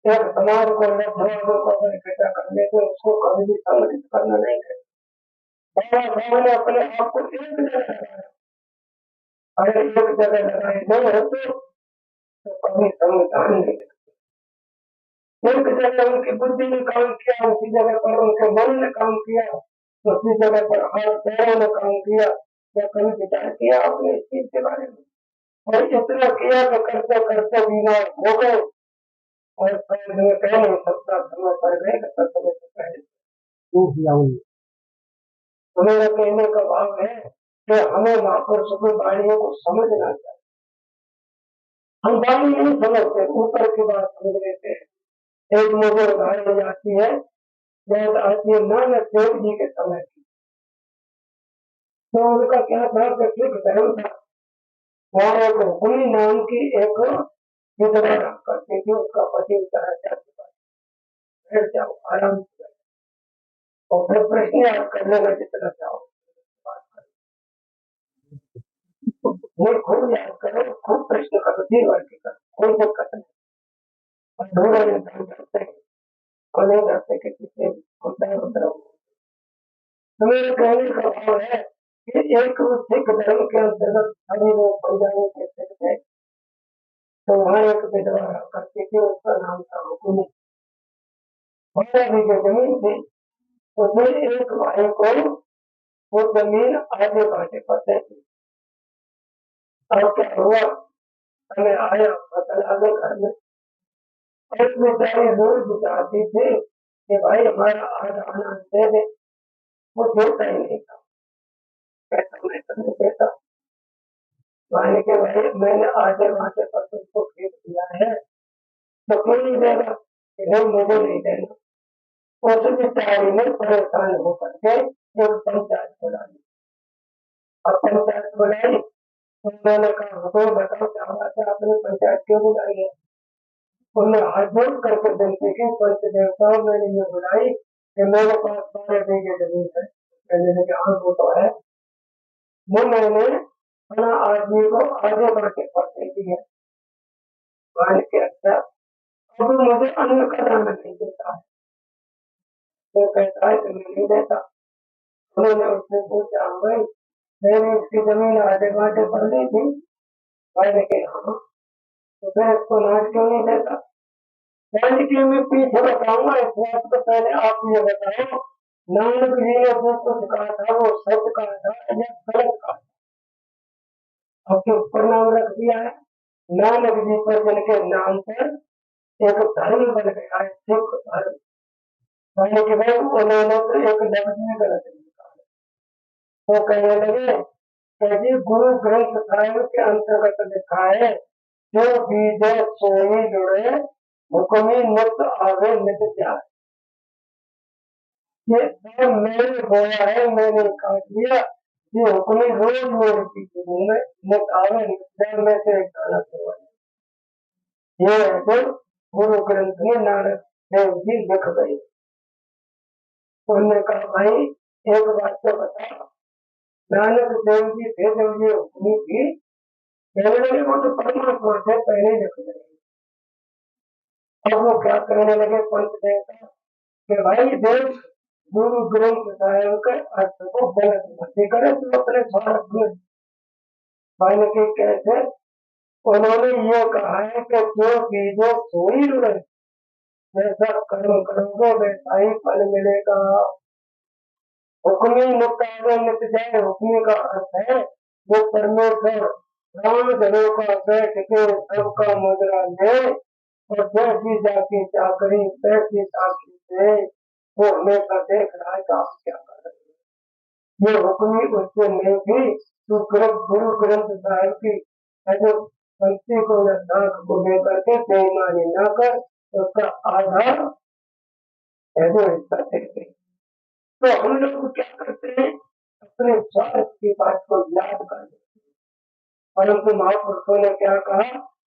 एक समाज को समाजों को अगर इकट्ठा करने को उसको कभी भी संगठित करना नहीं है। बाबा साहब ने अपने आप को एक जगह लगाया, अगर एक जगह लगाए नहीं होते तो कभी संविधान नहीं। एक जगह उनकी बुद्धि ने काम किया, उसी जगह पर उनके मन ने काम किया, उसी जगह पर हाथ पैरों ने काम किया, या कभी विचार किया अपने इस चीज के बारे में? और इतना किया कि करते करते बीमार हो गए और मैं कह नहीं सकता समय पड़ गए समय से पहले। तो मेरा कहने का भाव है कि हमें महापुरुषों की वाणियों को समझना चाहिए। हम वाणी नहीं समझते, ऊपर की बात समझ लेते हैं। एक मुझे उदाहरण आती है, जब आती है नानक देव जी के समय की। तो उनका क्या था कि सिख धर्म था, वहां एक हुक्मी नाम की एक विधवा करती थी, उसका पति उतारा जा चुका है, बैठ जाओ आराम से और फिर प्रश्न याद करने का जितना चाहो नहीं, खूब याद करो, खूब प्रश्न करो, दिन भर के करो, कोई दिक्कत नहीं। और ढूंढो इंसान करते और नहीं करते कि किसी उतर उतर। तो मेरे कहने का भाव है कि एक सिख धर्म के अंतर्गत सभी लोग पंजाबी के सिख थे, तो वहां एक विधवा करती थी, उसका नाम था हुक्मी। बारह बीघे जमीन थी, उसमें एक भाई को वो जमीन आधे बांटे पर थी। और क्या हुआ, हमें आया फसल आगे घर में, एक बेचारी रोज गुजारती थी कि भाई हमारा आधा अनाज दे दे, वो देता ही नहीं था, कैसा मैं नहीं देता। भाई के भाई मैंने आधे बांटे पर तुमको खेत दिया है तो क्यों नहीं देगा? नहीं, मुझे नहीं देना। उस बेचारी ने परेशान होकर के एक पंचायत बुला ली। अब पंचायत बुलाई, उन्होंने कहा हुक्म बताओ क्या बात है, आपने पंचायत क्यों बुलाई है? उन्होंने हाथ जोड़ करके विनती की, पंच देवताओं मैंने ये बुलाई कि मेरे पास 12 बीघे जमीन है। मैंने कहा हाँ वो तो है, वो मैंने फला आदमी को आधे बांटे पर दे दी है। मान के अच्छा, अब मुझे अन्न का दाना नहीं देता है, वो कहता है कि मैं नहीं देता। उन्होंने उससे पूछा भाई मैंने इसकी जमीन आधे बांटे पर दी थी? भाई ने कहा हाँ, तो फिर इसको नाच क्यों नहीं देता? यानी कि मैं पीछे बताऊंगा, इस बात को पहले आप ये बताओ, नानक जी ने जो कुछ कहा था वो सच कहा था या गलत कहा? आपके ऊपर नाम रख दिया है नानक जी पर, जिनके नाम पर एक धर्म बन गया है, सिख धर्म। यानी कि भाई उन्होंने तो एक लफ्ज में गलत निकाला। वो कहने लगे कि गुरु ग्रंथ साहिब के अंतर्गत लिखा है, जो बीज सोई जुड़े हुक्मी नित आगे नित जाए। ये सब मैंने बोया है, मैंने काट दिया, ये हुक्मी रोज मेरे पीछे घूमे, नित आगे नित जाए में से एक गाना करवाया। ये है जो गुरु ग्रंथ में नानक देव जी लिख गए। उन्होंने कहा भाई एक बात तो बता, नानक देव जी थे जब ये हुक्मी थी, कहने लगे वो तो परमात्मा से पहले लिख गए। अब वो क्या कहने लगे पंच देवता कि भाई देव गुरु ग्रंथ साहिब के अर्थ को गलत मत करे, तो अपने स्वार्थ में भाई के कैसे? उन्होंने ये कहा है कि जो बीजो सोई रुड़े, जैसा कर्म करोगे वैसा ही फल मिलेगा। हुक्मी मुक्तावे नित जाए, हुक्मी का अर्थ है वो परमेश्वर राम जनों का बैठ के सबका मुद्रा ले और जैसी जाके चाकरी तैसी साक्षी से वो हमेशा देख रहा है कि आप क्या कर रहे हैं। ये हुक्मी उससे नहीं थी, तो गुरु ग्रंथ साहिब की जो पंक्ति को या दाख को लेकर के बेईमानी न कर, उसका आधार ऐसे हिस्सा देते। तो हम लोग क्या करते हैं, अपने स्वार्थ की बात को याद कर देते, परंतु महापुरुषों ने क्या कहा,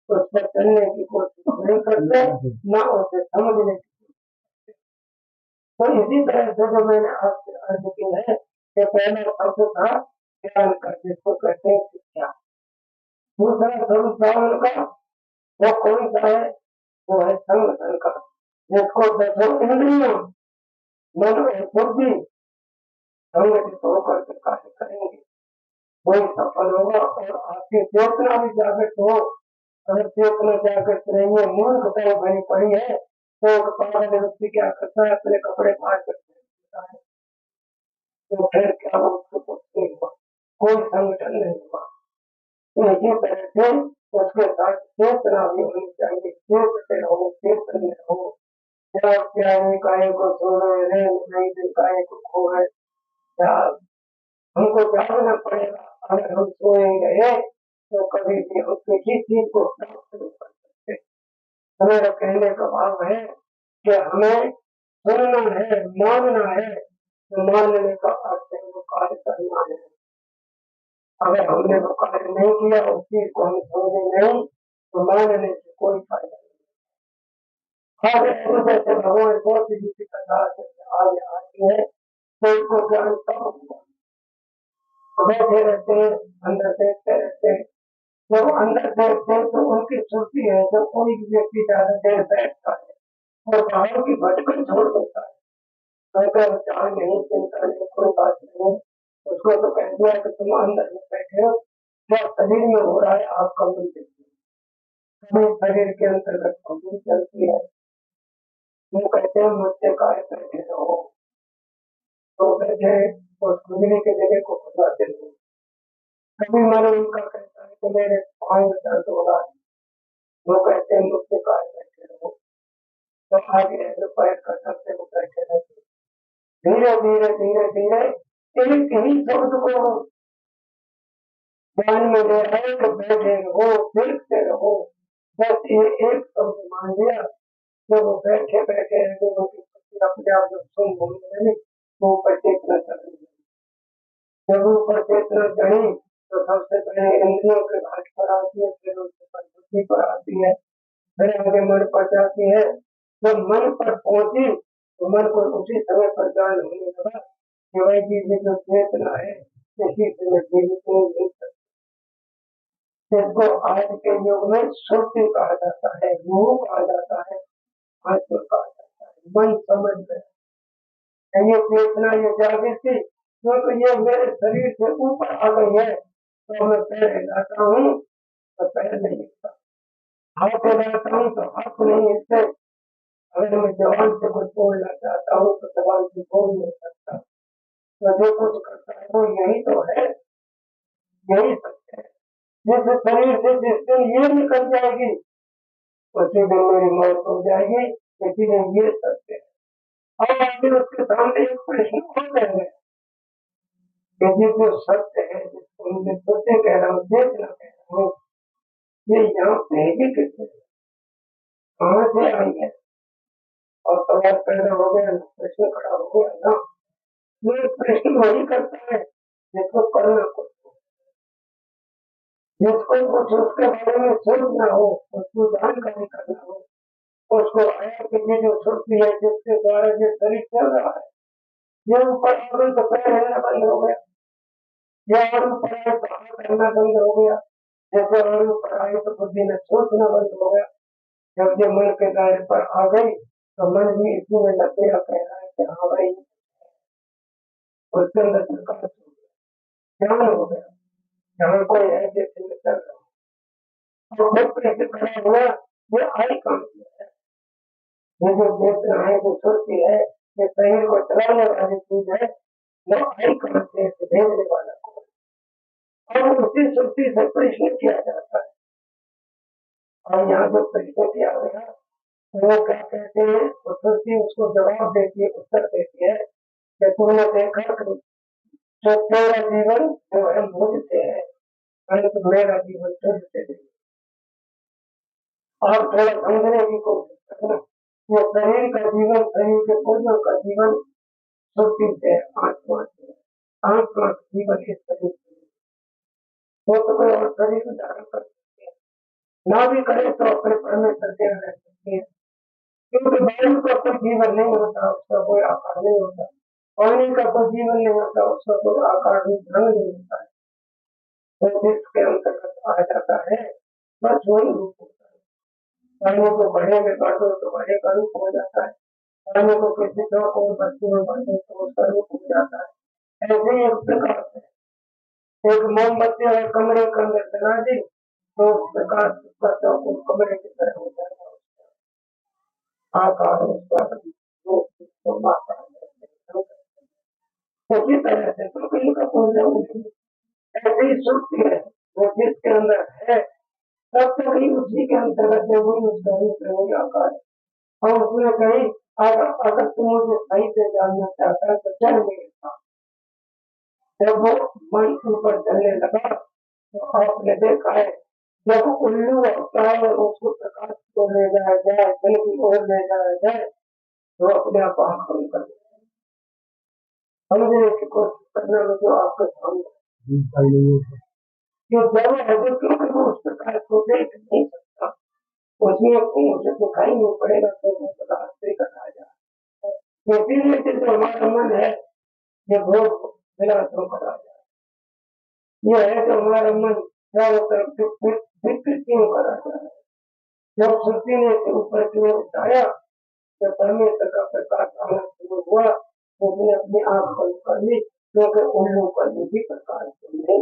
उस पर चलने की कोशिश नहीं करते, न उसे समझने की। तो इसी तरह से जो मैंने आपसे अर्ज की है कि पहला शब्द था ज्ञान का, जिसको कहते हैं शिक्षा। दूसरा स्वरूप था उनका, वो कौन सा है, वो है संगठन का, जिसको दसों इंद्रियों मन और बुद्धि संगठित होकर के कार्य करेंगे, वही सफल होगा। और आपकी चेतना भी जागृत हो, अगर चेतना जागृत नहीं है, मूर्खता बनी पड़ी है, तो पागल व्यक्ति क्या करता है, अपने कपड़े फाड़ करता है, तो फिर क्या उसको कुछ नहीं हुआ, कोई संगठन नहीं हुआ। तो इसी तरह से उसके साथ चेतना भी होनी चाहिए, चेतते रहो, चेतन में रहो। क्या प्यारे काय को सोए रे, नहीं दिल काय को खोए, क्या हमको जागना पड़ेगा। अगर हम सोएंगे तो कभी भी हम किसी चीज को प्राप्त नहीं कर सकते। हमारा कहने का भाव है कि हमें सुनना है, मानना है, तो मानने का अर्थ है वो कार्य करना है। अगर हमने वो कार्य नहीं किया, उस चीज को हम समझे नहीं, तो मानने से कोई फायदा नहीं। जैसे भगवान बहुत ही किसी कथा से आगे आती है, तो इसको ज्ञान तब हुआ, बैठे रहते हैं, अंदर देखते रहते हैं। जब अंदर देखते हैं तो उनकी सुर्ती है, जब कोई व्यक्ति ज्यादा देर बैठता है और बाहर की भटकन छोड़ देता है, अगर चाह नहीं, चिंता नहीं, कोई बात नहीं, उसको तो कह दिया कि तुम अंदर में बैठे हो, क्या शरीर में हो रहा है आपका मन देखिए, कभी शरीर के अंतर्गत कुंडली चलती है, वो कहते हैं मुझसे कार्य बैठे रहो, तो बैठे उस कुंडली के जगह को खुदाते रहो। कभी मन उनका कहता है कि मेरे पांव में दर्द हो रहा है, वो कहते हैं मुझसे कार्य बैठे रहो, तो आगे पैर कर सकते वो बैठे रहते। धीरे धीरे धीरे धीरे एक ही शब्द को ध्यान में ले आए तो बैठे रहो, देखते रहो, बस ये एक शब्द मान लिया, तो वो बैठे बैठे अपने आप जब सुन बोलने लगे तो ऊपर चेतना चढ़ी। जब ऊपर चेतना चढ़ी तो सबसे पहले इंद्रियों के घाट पर आती है, फिर उसके बाद बुद्धि पर आती है, फिर आगे मन पर जाती है। जब मन पर पहुंची तो मन को उसी समय पर ज्ञान होने लगा कि वही चीज जो चेतना है, इसी से मैं जीवित नहीं सकती। इसको आज के युग में सुर्ति कहा जाता है, मोह कहा जाता है, आत्मा कहा जाता है। मन समझ गया ये चेतना, ये जागृति, क्योंकि ये मेरे शरीर से ऊपर आ गई है, तो मैं पैर हिलाता हूँ तो पैर नहीं हिलता, हाथ हिलाता हूँ तो हाथ नहीं हिलते। अगर मैं जवान से कुछ बोलना चाहता हूँ तो जवान से बोल नहीं सकता, तो जो कुछ करता है वो यही तो है, यही सत्य है। जिस शरीर से जिस दिन ये निकल जाएगी उसी दिन मेरी मौत हो जाएगी, इसलिए ये सत्य है। और आगे उसके सामने एक प्रश्न और रहेंगे कि जो सत्य है, जिसको मैं सत्य कह रहा हूँ, देखना कह रहा हूँ, ये यहाँ पहली किसने, कहाँ से आई है, और सवाल पैदा हो गया, प्रश्न खड़ा हो गया ना। ये प्रश्न वही करता है जिसको करना कुछ, जिसको कुछ उसके बारे में सोचना हो, उसको जानकारी करना हो, उसको आया कि ये जो सुर्ती है जिसके द्वारा ये शरीर चल रहा है, ये ऊपर आ गई तो पैर हिलना बंद हो गया, या और ऊपर आए तो हाथ हिलना बंद हो गया, जैसे और ऊपर आए तो बुद्धि में सोचना बंद हो गया। जब ये मन के दायरे पर आ गई तो मन भी इसी में लग गया, कह रहा है कि हाँ भाई, उसके अंदर प्रकाश हो गया, ज्ञान हो गया, जहाँ कोई है जैसे में चल रहा है। और खुद कैसे खड़ा हुआ, ये आई काम किया है, ये जो चेतना है, जो सुर्ती है, ये शरीर को चलाने वाली चीज है, वो आई काम से भेजने वाला को, और उसी सुर्ती से प्रश्न किया जाता है। और यहाँ जो प्रश्न किया गया वो क्या कहते हैं, वो सुर्ती उसको जवाब देती है, उत्तर देती है कि तुमने देखा कि जो तेरा जीवन जो है मुझसे है, परंतु मेरा जीवन तुझसे नहीं। और थोड़ा समझने की कोशिश करना, ये शरीर का जीवन, शरीर के पुर्जों का जीवन सुखी से आत्मा से, आत्मा का जीवन इस शरीर से वो तो कोई और शरीर में धारण कर सकते हैं, ना भी करे तो अपने परमेश्वर के रह सकते हैं, क्योंकि वायु का कोई जीवन नहीं होता, उसका कोई आकार नहीं होता, पानी का कोई जीवन नहीं होता, उसका कोई आकार नहीं, ढंग नहीं होता है, तो जिसके अंतर्गत आ जाता है बस वही रूप होता है। पानी को बड़े में कर दो तो बड़े का रूप हो जाता है, पानी को किसी को बच्चे में भर दो तो उसका रूप हो जाता है। ऐसे ही एक प्रकार से एक मोमबत्ती अगर कमरे के अंदर जला दी तो उस प्रकार उसका चौकुर कमरे की तरह हो जाएगा, आकार उसका रूप उसको मात्रा उसी तरह से प्रकृति का पूर्ण ऐसे ही सुखी है वो जिसके अंदर है तब तक ही उसी के अंतर्गत है, वही उसका रूप है, वही आकार है। और उसमें कहीं अगर तुम मुझे सही से जानना चाहता है तो चल मिलेगा, जब वो मन ऊपर चलने लगा तो आपने देखा है जब उल्लू होता है और उसको प्रकाश को ले जाया जाए, जल की ओर ले जाया जाए तो अपने आप आंख बंद कर देते हैं। समझने की कोशिश करना में जो आपके सामने जो जब है जो क्योंकि वो उस प्रकाश को देख नहीं सकता, उसमें उसे दिखाई नहीं पड़ेगा तो वो प्रकाश से कहा जाए। इसीलिए जो हमारा मन है ये भोग विलासों का राजा, ये है जो हमारा मन चारों तरफ विकृतियों का राजा है। जब सृष्टि ने इसे ऊपर की ओर उठाया तो परमेश्वर का प्रकाश आना शुरू हुआ, उसने अपनी आंख बंद कर ली क्योंकि उल्लू का भी प्रकाश नहीं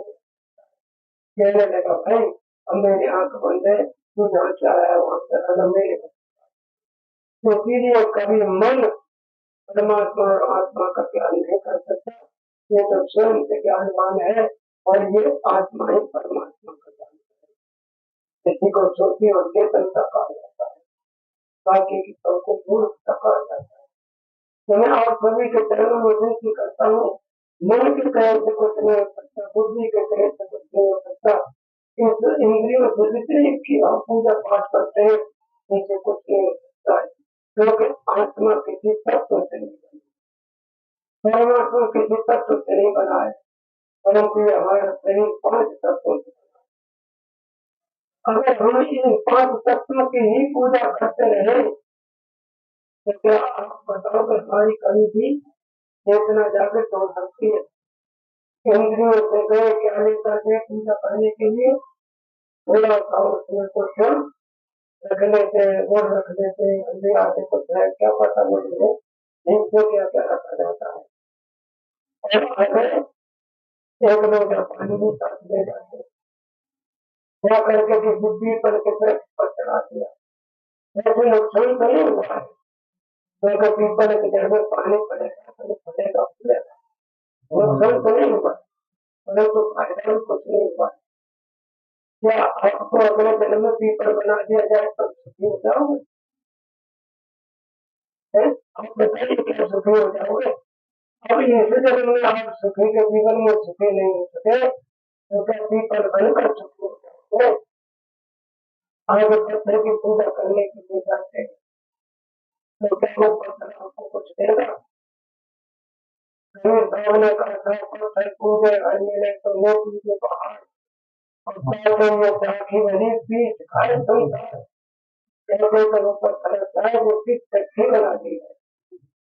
कहने लगा भाई अब मेरी आंख बंद है, तू जहाँ चाहे वहां चला मेरे। तो फिर ये कभी मन परमात्मा और आत्मा का ज्ञान नहीं कर सकता, ये तो स्वयं से ज्ञानवान है और ये आत्मा ही परमात्मा का ज्ञान है। किसी को सोची और चेतनता कहा जाता है, बाकी की सबको मूर्खता कहा जाता है। तो मैं आप सभी के चरणों में विनती करता हूँ, मन के कहे से कुछ नहीं हो सकता, बुद्धि के कहे से कुछ नहीं हो सकता, इस इंद्रियों से जितनी की आप पूजा पाठ करते हैं इनसे कुछ नहीं हो सकता है, क्योंकि आत्मा किसी तत्व से नहीं बनी, परमात्मा किसी तत्व से नहीं बना है, परंतु हमारा शरीर 5 तत्वों से बना है। अगर हम इन 5 तत्वों की ही पूजा करते रहे तो क्या आप बताओ कि हमारी कभी भी चेतना जागृत हो सकती है? इंद्रियों से गए ज्ञानी करके पूजा करने के लिए थोड़ा सा उसमें कुछ रखने से गुड़ रख देते अंधे आते कुछ है क्या पता मुझे इनसे क्या क्या रखा जाता है, और अगर एक लोग पानी में साथ ले जाते क्या करके कि बुद्धि पर के पर चढ़ा दिया, ऐसे नुकसान तो नहीं हुआ है, क्योंकि पीपल के जड़ में पानी पड़ेगा तो फटेगा फूलेगा, नुकसान तो नहीं हुआ परंतु फायदा भी कुछ नहीं हुआ। क्या आपको अगले जन्म में पीपल बना दिया जाए तो सुखी हो जाओगे? आप बताइए क्या सुखी हो जाओगे? अब इसी जन्म में आप सुखी के जीवन में सुखी नहीं हो सके तो क्या पीपल बनकर सुखी हो जाओगे? आगे पत्थर की पूजा करने के लिए जाते हैं तो क्या वो पत्थर आपको कुछ देगा? भावना का पत्थर पूजे अन्य तो वो पूजे पहाड़ और पालों में जाके बनी पीठ खाए सुनता है, कहते तो वो पत्थर है वो पीठ तक बना दी है,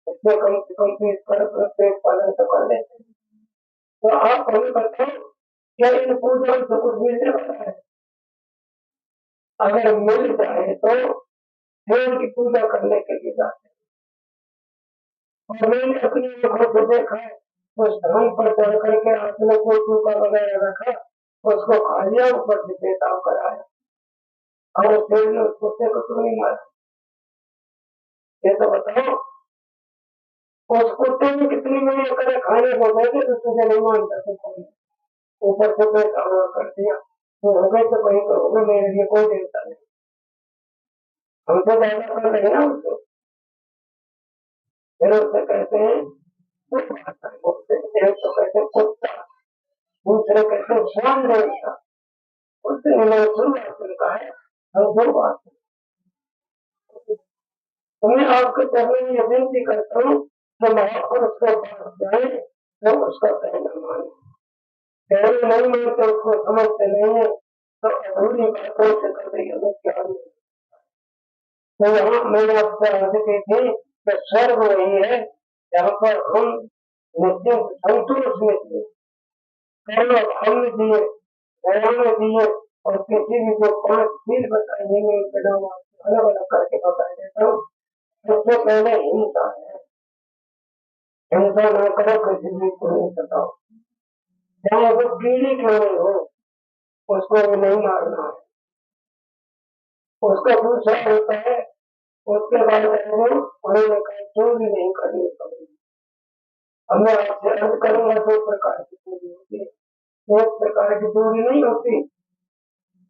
उसमें कम से कम पीठ पर पेट पालन तो कर लेते। तो आप हमें बताओ क्या इन पूजों से कुछ मिलने वाला है? अगर मिल जाए तो देव की पूजा करने के लिए जाते हैं। और मैंने अपनी आंखों से देखा है उस स्थान पर चढ़ करके आपने कोई चूका वगैरह रखा उसको खा लिया, ऊपर से पेशाब कराया और उस पेड़ ने उस कुत्ते को क्यों नहीं मारा? ये तो बताओ उस कुत्ते ने कितनी मेहनत करे खाने को बैठे तो तुझे नहीं मानता तो कौन? ऊपर से पेशाब कर दिया तो हो गए तो कहीं तो हो गए, मेरे लिए कोई चिंता नहीं, हमसे ज्यादा कर रहे ना उसको। फिर उससे कहते हैं बोलते हैं तो कहते कुत्ता, दूसरे कहते स्वान देवता, उससे मैंने सुना है हम दो बात तो मैं आपके चरणों में ये विनती करता हूँ कि महापुरुष के पास जाए तो उसका कहना माने, कहना नहीं मानते, उसको समझते नहीं है तो अधूरी बातों से कभी हमें क्या नहीं। तो यहाँ मैंने आपसे अर्ज की थी कि स्वर्ग वही है जहाँ पर हम निश्चित संतोष में दिए, कर्म भाव में दिए, दया में दिए, और किसी भी जो 5 चीज बताइए मैं अलग अलग करके बता देता हूँ। सबसे पहले हिंसा है, हिंसा न करो, किसी भी को नहीं सताओ, चाहे वो कीड़ी क्यों नहीं हो उसको भी नहीं मारना है। उसका दूसरा होता है, उसके बाद उन्होंने कहा चोरी नहीं करनी पड़ेगी। अब मैं आपसे अर्ज करूंगा 2 प्रकार की चोरी होती है। एक प्रकार की चोरी नहीं होती,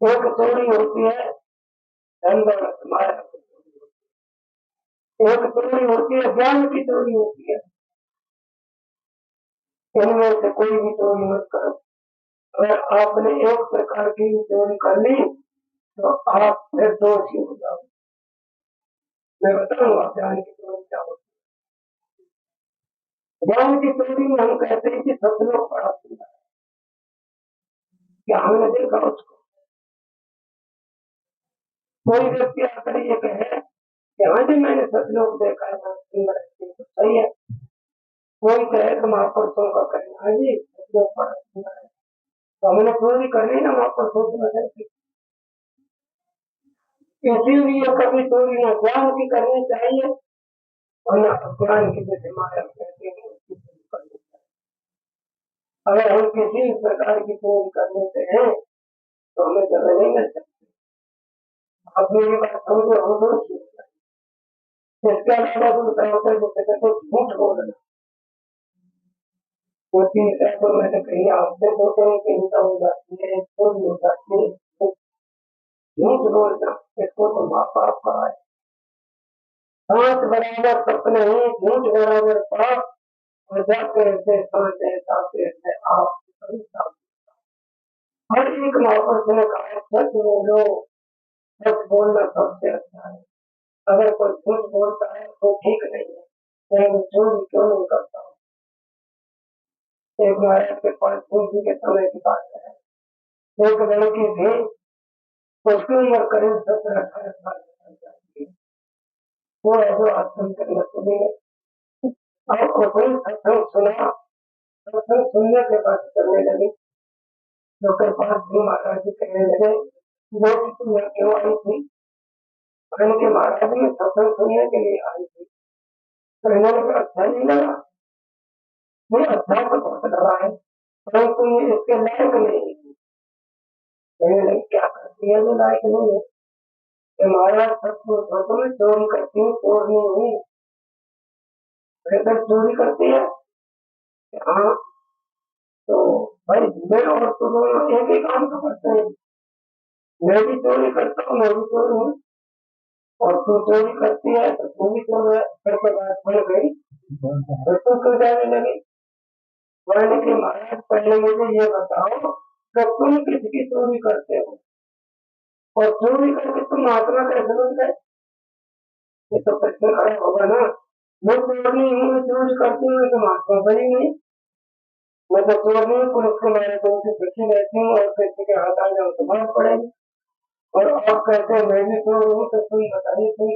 एक चोरी होती है धन दौलत माया, एक चोरी होती है ज्ञान की चोरी होती है। इनमें से कोई भी चोरी मत करो। अगर आपने एक प्रकार की चोरी कर ली तो आप फिर दोषी हो जाओ। मैं बताऊंगा ज्ञान की चोरी क्या होती है। ज्ञान की चोरी में हम कहते हैं कि सतलोक बड़ा सुंदर है, क्या हमने देखा उसको? कोई व्यक्ति आकर ये कहे कि हाँ जी मैंने सतलोक देखा है, बड़ा सुंदर है, तो सही है। कोई कहे तो महापुरुषों का कहना है जी सतलोक बड़ा सुंदर है, तो हमने चोरी करनी ना महापुरुषों की वजह से। इसीलिए कभी चोरी न ज्ञान की करनी चाहिए और न अज्ञान की, जैसे माया कहते हैं उसकी चोरी करनी चाहिए। अगर हम किसी प्रकार की चोरी कर लेते हैं तो हमें जगह नहीं मिल सकती। आप मेरी बात समझो, हम दोषी होता है। इसके अलावा दूसरा होता है जैसे कहते झूठ बोलना, क्योंकि तो मैंने कही आपसे 2 तरह की हिंसा हो जाती है, चोरी हो जाती है, झूठ बोलना, इसको तो माँ बाप कहा है। सांस बराबर सपने ही, झूठ बराबर पाप, और जाते रहते सांस ऐसा है आप हर एक महापुरुष ने कहा है सच बोलो, सच बोलना सबसे अच्छा है। अगर कोई झूठ बोलता है तो ठीक नहीं है, चाहे वो चोरी क्यों नहीं करता हो। एक महाराज के पास चोरी के समय की बात है, एक लड़की थी, उसकी उम्र करीब 17-18 साल की, वो ऐसे आश्रम करने चली गई। अब उसने सत्संग सुना, सत्संग सुनने के बाद करने लगी। डॉक्टर पास जी महाराज जी कहने लगे वो तुम यहाँ क्यों आई थी? कहने के महाराज में सत्संग सुनने के लिए आई थी। कहने लगे अच्छा नहीं लगा? नहीं, अच्छा तो बहुत लगा है, परंतु ये इसके लायक नहीं है। कहने लगे क्या करती है जो लायक नहीं है? कि महाराज सच में चोरी करती हूँ, चोर नहीं हूँ। अगर चोरी करती है हाँ, तो भाई मैं और तुम दोनों एक ही काम तो करते हैं। मैं भी चोरी करता हूँ, मैं भी चोर हूँ, और तू चोरी करती है तो तू भी चोर है। करके बात बढ़ गई तो तू क्यों जाने लगी? बोलने के महाराज पहले मुझे ये बताओ कि तुम किसकी चोरी करते हो, और चोरी करके तुम महात्मा कैसे बन गए? ये तो प्रश्न खड़ा होगा ना। मैं चोर नहीं हूँ, मैं चोरी करती हूँ, तो महात्मा बनी नहीं। मैं तो चोर नहीं, पुलिस के मारे तो उनकी पीछे रहती हूँ, और किसी के हाथ आ जाओ तो मार पड़ेगी। और आप कहते हैं मैं भी चोर हूँ, तो तुम बताइए तुम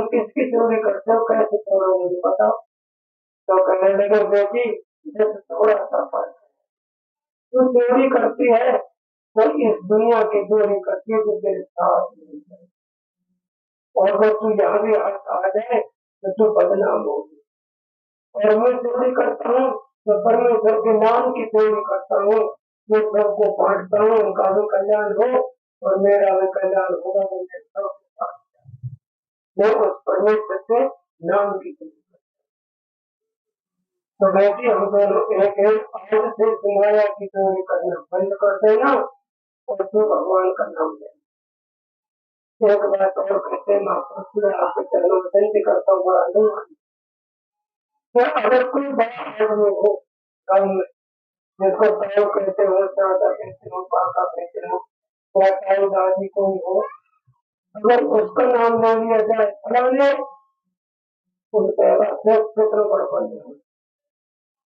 किसकी चोरी करते हो, कैसे चोर हो मुझे बताओ। तो कहने लगे बेटी जैसे थोड़ा सा फर्क है, तू चोरी करती है तो इस दुनिया की चोरी करती है, तो तेरे साथ नहीं है। और अगर तू यहाँ भी हाथ आ जाए तो तू बदनाम होगी। और मैं चोरी करता हूँ तो परमेश्वर के नाम की चोरी करता हूँ, मैं सबको बांटता हूँ, उनका भी कल्याण हो और मेरा भी कल्याण होगा। मैं उस परमेश्वर के नाम की चोरी। तो बेटी हम दोनों एक है, आज से माया की चोरी करना बंद कर देना और तू भगवान का नाम ले। एक बात और कहते महापुरुष में आपके चरणों में विनती करता हूँ, बड़ा नहीं मानता। अगर कोई बड़ा आदमी हो गाँव में, जिसको ताऊ कहते हो, दादा कहते हो, काका कहते हो, या ताऊ दादी कोई हो, अगर उसका नाम ले लिया जाए फलाने, तो कहेगा कितना बड़ा बन गया,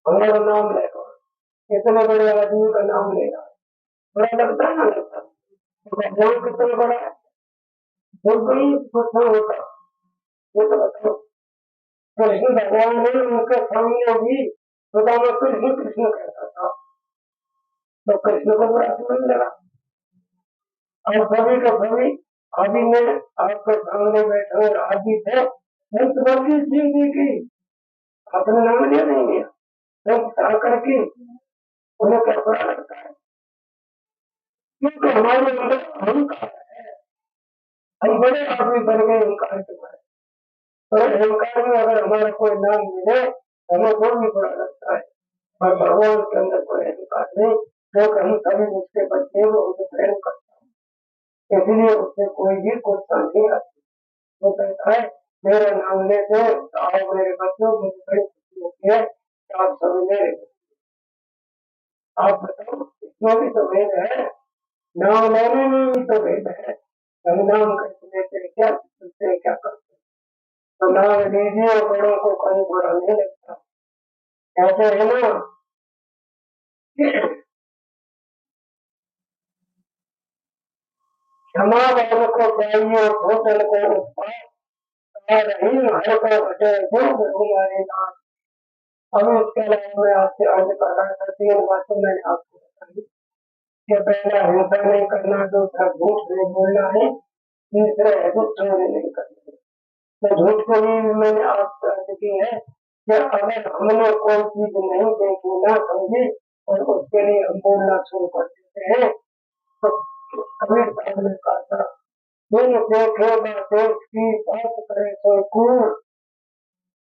हमारा नाम लेगा, इतने बड़े आदमी का नाम लेगा, बड़ा लगता है ना, लगता तो भगवान कितना बड़ा है, बिल्कुल कुछ नहीं होता। ये तो बताओ, कृष्ण भगवान ने उनके सामने भी सुदामा कृष्ण कृष्ण कहता था, तो कृष्ण को बड़ा समझ लगा। और सभी का सभी अभी मैं आपके सामने बैठा हूँ, आदि थे संत वर्गी सिंह जी की अपने नाम लिया नहीं लिया, संत आकर की उन्हें क्या बुरा लगता है, क्योंकि हमारे अंदर अहंकार है, हम बड़े आदमी बन गए अहंकार के बारे, और अहंकार में अगर हमारा कोई नाम मिले हमें बहुत भी बुरा लगता है। और भगवान के अंदर कोई अहंकार नहीं, क्योंकि हम सभी उसके बच्चे वो उसे प्रेम करते हैं, इसलिए उससे कोई भी गुस्सा नहीं आती। वो कहता है मेरा नाम लेते आओ मेरे बच्चों, मुझे बड़ी खुशी होती है कि आप सभी मेरे, आप बताओ इसमें भी तो भेद है, नाम लेने में भी तो भेद है, हम नाम करते लेते क्या सुनते हैं क्या करते हैं, तो नाम लीजिए और बड़ों को कहीं बुरा नहीं लगता। कहते हैं ना क्षमा वालों को चाहिए भोजन को उत्पाद रहीम हर को बटे जो हमारे नाम। हमें उसके अलावा मैं आपसे अर्ज कर रहा था, तीन बातें मैंने आपको बताई कि पहला हिंसा नहीं करना, दूसरा झूठ नहीं बोलना है, तीसरा है चोरी नहीं करनी। तो झूठ को भी मैंने आपसे अर्ज की है कि अगर हमने कोई चीज नहीं देखी ना समझी और उसके लिए हम बोलना शुरू कर देते हैं, तो कबीर साहब ने कहा था बिन देखे देश की बात करे तो कूड़,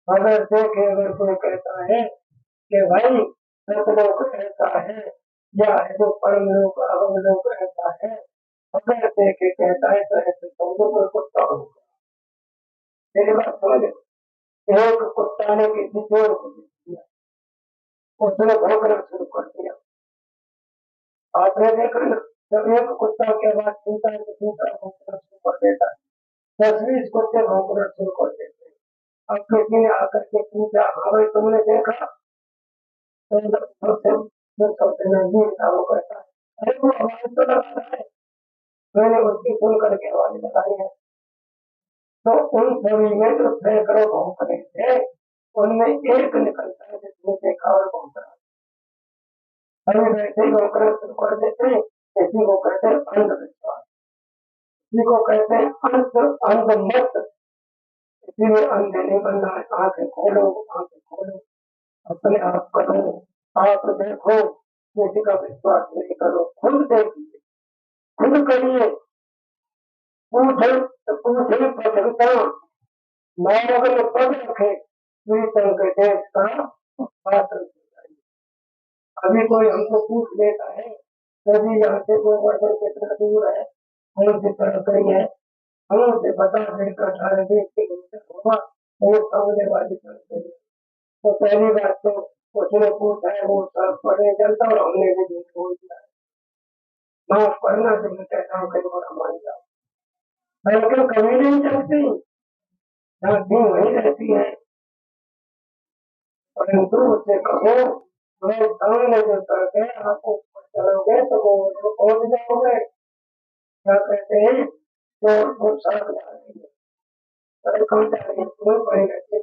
अगर देखे अगर कोई कहता है कि भाई सतलोक ऐसा है या जो परम लोक अगम लोक ऐसा है, अगर देखे कहता है तो ऐसे समझो कोई कुत्ता होगा। मेरी बात समझ, एक कुत्ता ने किसी चोर को देख दिया, उसने भौंकना शुरू कर दिया, आपने देखा ना, जब एक कुत्ता की आवाज सुनता है तो दूसरा भौंकना शुरू कर देता है, 10-20 कुत्ते भौंकना शुरू कर देते हैं। अब किसी ने आकर के पूछा हाँ भाई तुमने देखा, तो सबसे नजदीक था वो कहता है अरे वो आवाज तो लगा रहा है, मैंने उसकी सुन करके आवाज लगाई है। तो उन सभी में जो सैकड़ों भौंक रहे थे उनमें एक निकलता है जिसने देखा और भौंक रहा, अभी वैसे ही भौंकना शुरू कर देते हैं। इसी को कहते हैं अंधविश्वास, इसी को कहते हैं अंध मत। इसीलिए अंधे नहीं बनना है, आंखें खोलो, आंखें खोलो, अपने आप करो, आप देखो, किसी का विश्वास नहीं करो, खुद देखिए, खुद करिए, पूछे तो पूछे पचकता मार्ग में पग रखे, कीर्तन के देश का शासन सुनाइए। अभी कोई हमको पूछ लेता है कभी यहाँ से गोवर्धन कितना दूर है, कौन सी सड़क है, हम उसे बता दें 18-20 किलोमीटर होगा, तो समझने वाली सड़क है। तो पहली बात तो उसने पूछा है वो सड़क पर नहीं चलता और हमने भी झूठ बोल दिया है, माफ करना तो मैं कहता हूँ कहीं बड़ा मान जाओ, सड़कें कभी नहीं चलती, जहाँ थी वही रहती है, परंतु उससे कहो मैं सामने जो सड़क है आप उस पर चलोगे तो वो पहुंच जाओगे। क्या कहते हैं तो वो सड़क जा रही है, सड़क कहाँ जा रही है, तुम्हें बड़ी रहती है,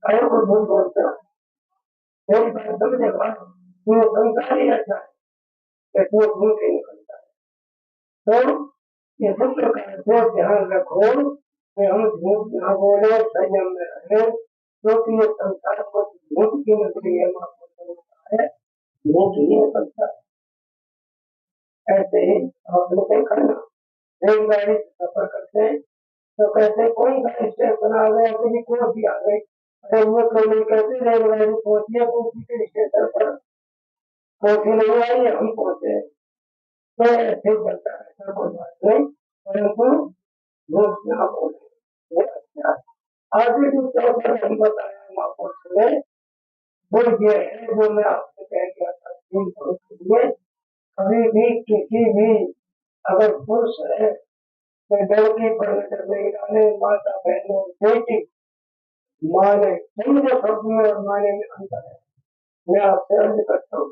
अरे को झूठ बोलते हो, मेरी बात समझेगा, तुम्हें संसार ही अच्छा है कि तुम्हें झूठ ही निकलता है। तो ये सब प्रकार से ध्यान रखो कि हम झूठ ना बोले, संयम में रहे, क्योंकि ये संसार को झूठ की नगरी है, है झूठ ही निकलता है। ऐसे ही आपने देखा ना, रेलगाड़ी से सफर करते हैं तो कहते कौन सा स्टेशन आ गया, कभी कोसी आ गई, अरे वो तो नहीं कहते रेलगाड़ी पहुंची है कोसी के स्टेशन पर, कोसी नहीं आई हम पहुंचे, तो ऐसे चलता है, ऐसा कोई बात नहीं, परंतु झूठ ना बोले। अच्छा, आगे जो चौथा हम बताया महापुरुष ने, वो ये है जो मैं आपसे कह गया था, तीन पुरुष के लिए कभी भी किसी भी अगर पुरुष है तो डर की पर नजर नहीं डाले, माता बहनों बेटी माने समझे समझिए और माने में अंतर है। मैं आपसे अर्ज करता हूँ,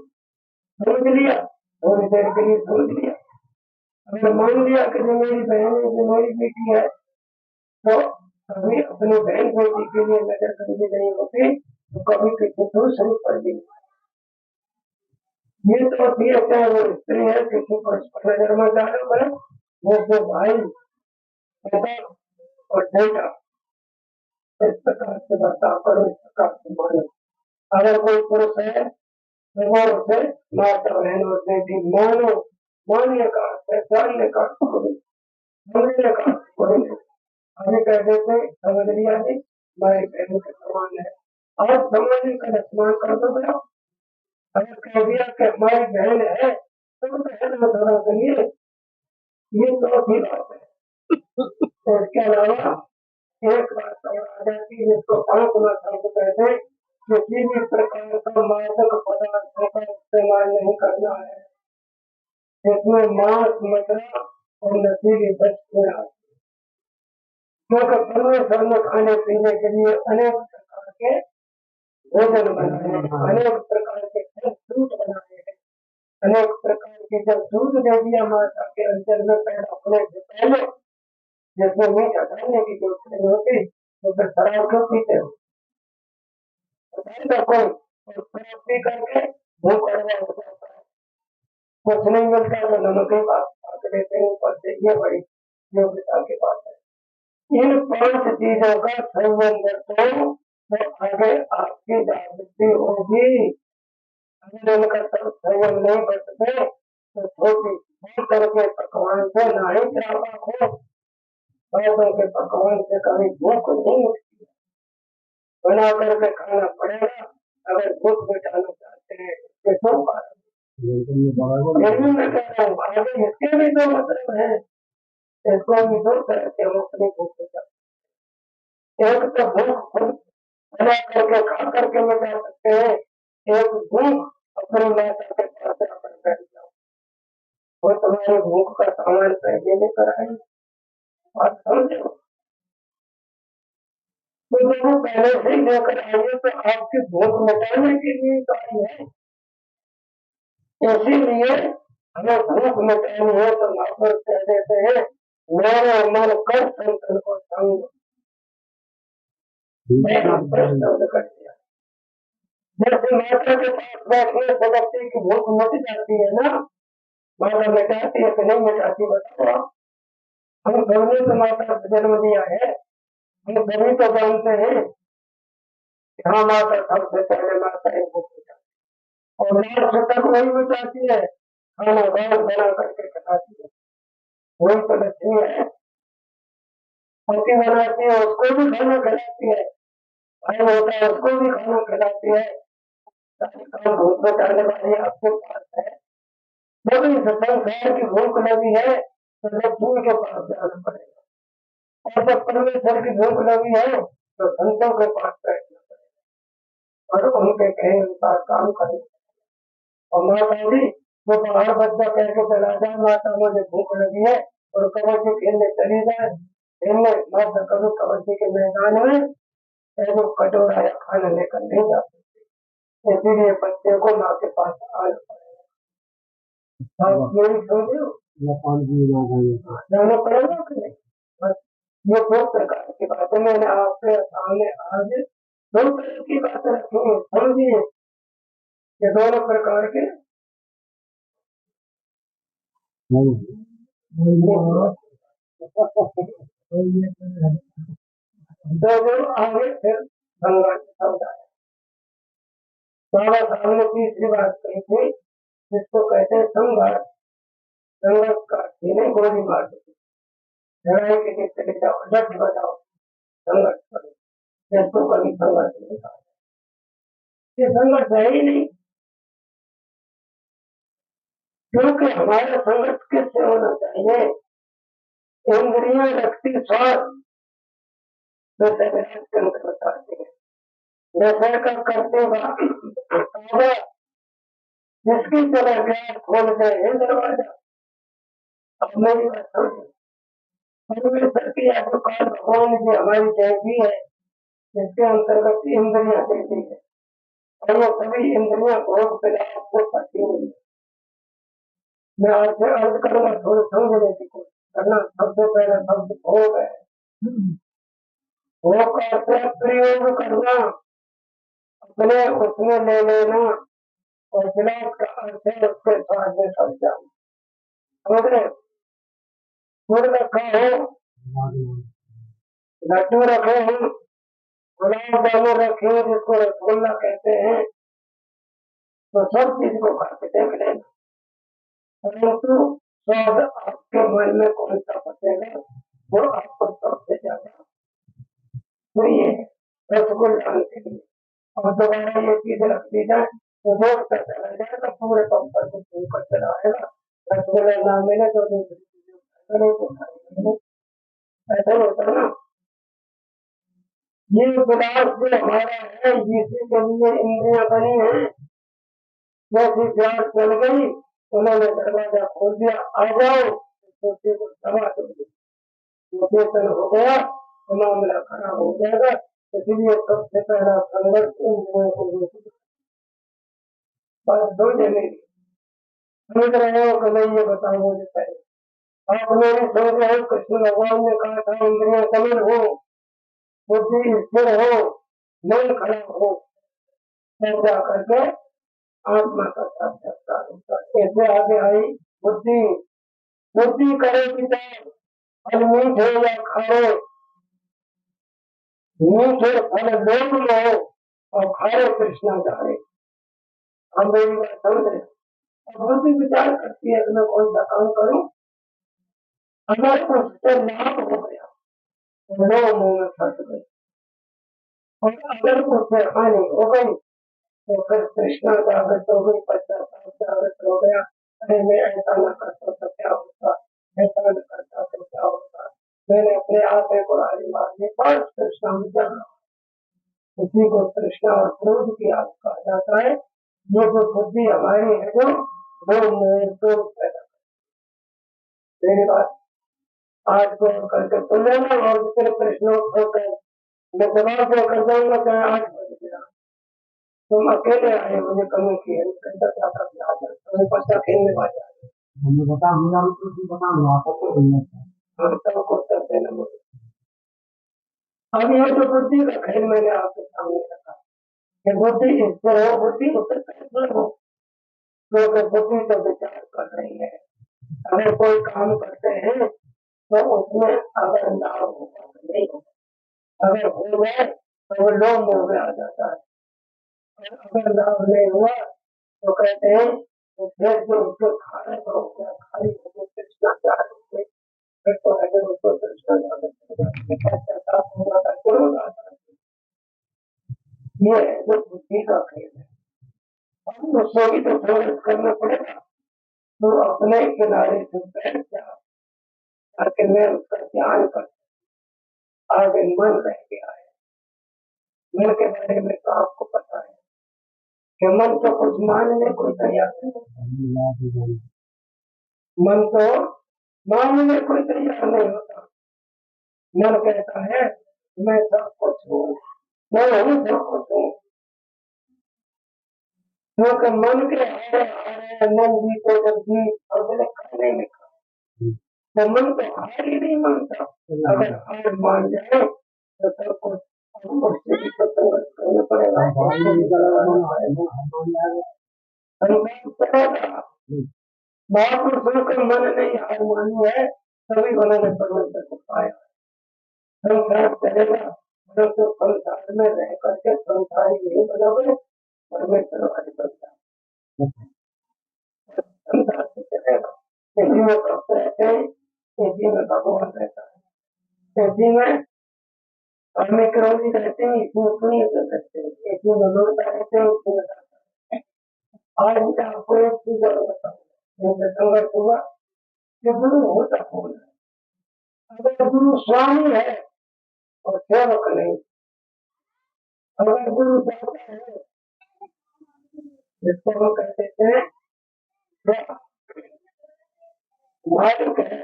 समझ लिया, थोड़ी देर के लिए समझ लिया। अगर मान लिया कि जो मेरी बहन है, जो मेरी बेटी है, तो कभी अपनी बहन बेटी के लिए नजर गंदी नहीं होती, तो कभी किसी दूसरी पर भी। ये तो होती है, चाहे वो स्त्री है, किसी पर नजर में डालो करो, वो जो भाई पिता और बेटा इस प्रकार से बर्ताव करो, इस प्रकार से मानो। अगर कोई पुरुष है तो वो उसे माता बहन और बेटी मानो। मानने का अर्थ है, जानने का अर्थ कोई, समझने का अर्थ कोई नहीं। अभी कह देते समझ लिया नहीं, हमारी बहनों के समान है, और समझने का स्मरण कर दो बेटा। अगर कह दिया कि हमारी बहन है तो बहन में थोड़ा करिए, ये तो अच्छी बात है। तो इसके अलावा एक बात और आ जाती है जिसको पांचवा शब्द कहते हैं, किसी भी प्रकार का मादक पदार्थों का इस्तेमाल नहीं करना है, जिसमें मांस मदिरा और नशीली वस्तुएं आती हैं। क्योंकि परमेश्वर ने खाने पीने के लिए अनेक प्रकार के भोजन बनाए हैं, अनेक प्रकार के फल फ्रूट बनाए हैं, अनेक प्रकार के जब दूध दे दिया माता के अंदर में पैदा होने से पहले, जिसमें मीठा डालने की जरूरत नहीं होती, तो फिर शराब क्यों पीते हो? कोई और शराब पी करके भूख हड़बड़ हो जाता है, कुछ नहीं मिलता तो नमक ही बात पाक देते हैं ऊपर से, ये बड़ी योग्यता की बात है। इन पांच चीजों का संयम बरतो तो आगे आपकी जागृति होगी। अगर इनका संयम नहीं बरतते तो छोटी तरह के पकवान से ना ही त्रावक हो, पैदों के पकवान से कभी भूख नहीं उठती, बना करके खाना पड़ेगा। अगर भूख मिटाना चाहते हैं इसके दो कारण, यही मैं कह रहा हूँ, आगे इसके भी दो मतलब है, इसको भी दो तरह से हम अपनी भूख मिटाते हैं। एक तो भूख खुद बना करके खा करके मिटा सकते हैं, एक भूख अपनी माता के पास आकर बैठ जाओ, वो तुम्हारी भूख का सामान पहले लेकर आएंगे और समझो। तो जब पहले से ही लेकर आइए तो आपकी भूख मिटाने के लिए तो आई है, इसीलिए हमें भूख मिटानी है तो महापुरुष कह देते हैं, मेरा मन कर संतन को संग, मैंने शब्द कर दिया। जैसे माता के पास बैठने से व्यक्ति की भूख मिट जाती है ना, माता मिटाती है कि नहीं मिटाती बताओ आप? हम सबने तो माता से जन्म दिया है, हम सभी तो जानते हैं कि हाँ माता सबसे पहले माता ही भूख मिटाती है, और लास्ट तक वही मिटाती है, खाना बहुत बना करके खिलाती है, वही तो लक्ष्मी है। पति बनाती है उसको भी खाना खिलाती है, भाई होता है उसको भी खाना खिलाती है, काम भूख मिटाने वाली आपके पास है। जब इस संसार की भूख लगी है तो लक्ष्मी के पास जाना पड़ेगा, और जब परमेश्वर की भूख लगी है तो संतों के पास बैठना पड़ेगा और उनके कहे अनुसार काम करें। और माता जी वो बाहर बच्चा कह के चला जाए, माता मुझे भूख लगी है, और कबड्डी खेलने चली जाए, खेलने माता कभी कबड्डी के मैदान में एक कटोरा या खाना लेकर नहीं जा सकते, इसीलिए बच्चे को माँ के पास आना पड़ेगा। आप मेरी समझे हो, जाना पड़ेगा कि नहीं? बस ये दो प्रकार की बातें मैंने आपके सामने आज दो तरह की बातें रखी है, समझिए ये दोनों प्रकार के। तो आगे फिर संघर्ष शब्द आया, बाबा साहब ने तीसरी बात कही थी जिसको कहते हैं संघर्ष। संघर्ष का नहीं गोली मार देती, लड़ाई के लिए चले जाओ, डट बजाओ, संघर्ष करो, जिसको कभी संघर्ष नहीं कहा, ये संघर्ष है ही नहीं। क्योंकि हमारा संघर्ष किससे होना चाहिए? इंद्रियां रखती स्वार्थ, जैसे के अंदर बताते हैं, जैसे का करते हुआ जिसकी तरह गैस खोल गए दरवाजा। अब मेरी बात समझे, परमेश्वर की आज्ञा भगवान की हमारी जयंती है, जिसके अंतर्गत इंद्रियां देती है और वो सभी इंद्रियां भोग विलास को करती हुई। मैं आपसे अर्ज करूंगा, थोड़ी समझने की कोशिश करना। सबसे पहले शब्द भोग है। भोग का अर्थ प्रयोग करना, अपने उसमें ले लेना, और विलास का अर्थ है उसके साथ में सब जाना। समझ रहे? गुड़ रखा हो, लड्डू रखे हैं, गुलाब जामुन रखे हैं जिसको रसगुल्ला कहते हैं, तो सब चीज को खा के देख लेना, परंतु स्वाद आपके मन में कौन सा बचेगा वो आपको सबसे ज्यादा वही है रसगुल्ला के लिए। और दोबारा ये चीज रख दी जाए तो रोज तक चला जाएगा, पूरे पंपर को छूकर चला आएगा। रसगुल्ला ना मिले तो दूसरी चीजें ऐसा होता है ना। ये विलास जो हमारा है, जिसके लिए इंद्रियां बनी है, जैसी प्यार चल गई, उन्होंने दरवाजा खोल दिया, आ जाओ, सोचे को दबा दोगे, चेतन हो गया तो मामला खराब हो जाएगा। इसलिए सबसे पहला संघर्ष इंद्रियों को बात दो जने समझ रहे हो कि नहीं, ये बताओ मुझे पहले। आप मेरी समझ रहे हो, कृष्ण भगवान ने कहा था इंद्रियां समझ हो, बुद्धि स्थिर हो, मन खड़ा हो, तब जा करके आत्मा का साक्षात्कार होता है। ऐसे आगे आई बुद्धि। बुद्धि करे विचार, फल मीठे या खारे, मीठे फल लोक में हो और खारे कृष्णा जाए। हम मेरी बात समझ रहे। अब बुद्धि विचार करती है कि मैं कौन सा काम करूं, अगर उससे लाभ हो गया तो लोग मुंह में फंस गए, और अगर उससे हानि हो गई तो फिर कृष्णा जागृत हो गई, पश्चाताप जागृत हो गया। अरे मैं ऐसा न करता तो क्या होता, ऐसा न करता तो क्या होता, मैंने अपने आप में बुराई मार दी, पर कृष्णा में जग रहा। उसी को कृष्णा और क्रोध की आग कहा जाता है। ये जो बुद्धि हमारी है जो वो मोह को पैदा करती। मेरी बात आज को करके सुन लेना, और फिर कृष्ण होकर मैं जवाब देकर जाऊंगा, चाहे 8 बजे गया। तुम अकेले आए, मुझे कमी की है, घंटा ज्यादा तुम्हें पता खेलने वाले आए, हमें बता दिया तो बता हम सबको उत्तर देना मुझे। अब ये जो बुद्धि का खेल मैंने आपके सामने रखा कि बुद्धि स्थिर हो, बुद्धि उससे फैसला हो, क्योंकि बुद्धि तो विचार कर रही है। अगर कोई काम करते हैं तो उसमें अगर लाभ होगा तो नहीं होगा, अगर हो गए तो वो लोग मुंह में आ जाता है, और अगर लाभ नहीं हुआ तो कहते हैं तो फिर जो उसको खाने को खाली कृष्णा चाह रहे, फिर तो अगर उसको कृष्णा ये जो बुद्धि का खेल है, हम उसको भी तो संघर्ष करना पड़ेगा। तो अपने किनारे से बैठ जा, ताकि मैं उसका ध्यान कर। आगे मन रह गया है, मन के बारे में तो आपको पता है कि मन तो कुछ मानने को तैयार नहीं, मन तो मानने को तैयार नहीं होता। मन कहता है मैं सब कुछ हूँ, मैं हूँ सब कुछ हूँ, क्योंकि मन के हारे हारे मन जी को जब जी और मैंने खाने में खा, तो मन तो हार ही नहीं मानता। अगर हार मान जाए तो सब कुछ उससे भी तो संघर्ष करना पड़ेगा, महापुरुषों का मन नहीं हार मानी है, तभी उन्होंने परमेश्वर को पाया। संसार चलेगा तो संसार में रह करके संसारी नहीं बनोगे, परमेश्वर वाले बनता संसार से चलेगा। इसी में भक्त रहते हैं, इसी में भगवान रहता है, इसी में कार्मिक रोगी रहते हैं, इसमें पुण्य रहते हैं, इसी में लोकता रहते हैं, इसमें आज मैं आपको एक चीज और बताऊंगा। मुझे संघर्ष हुआ कि गुरु होता कौन है। अगर गुरु स्वामी है और सेवक नहीं, अगर गुरु दाता है जिसको हम कहते हैं मालिक है,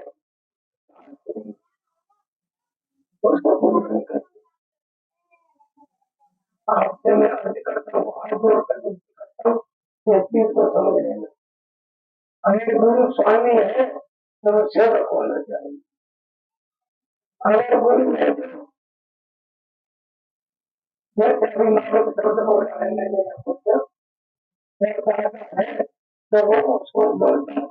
अगर गुरु स्वामी है तो वो सेवक होना चाहिए। अगर गुरु है तो जैसे अभी मानव शब्द बोल रहा है मैंने आपको है तो वो उसको बोलता है।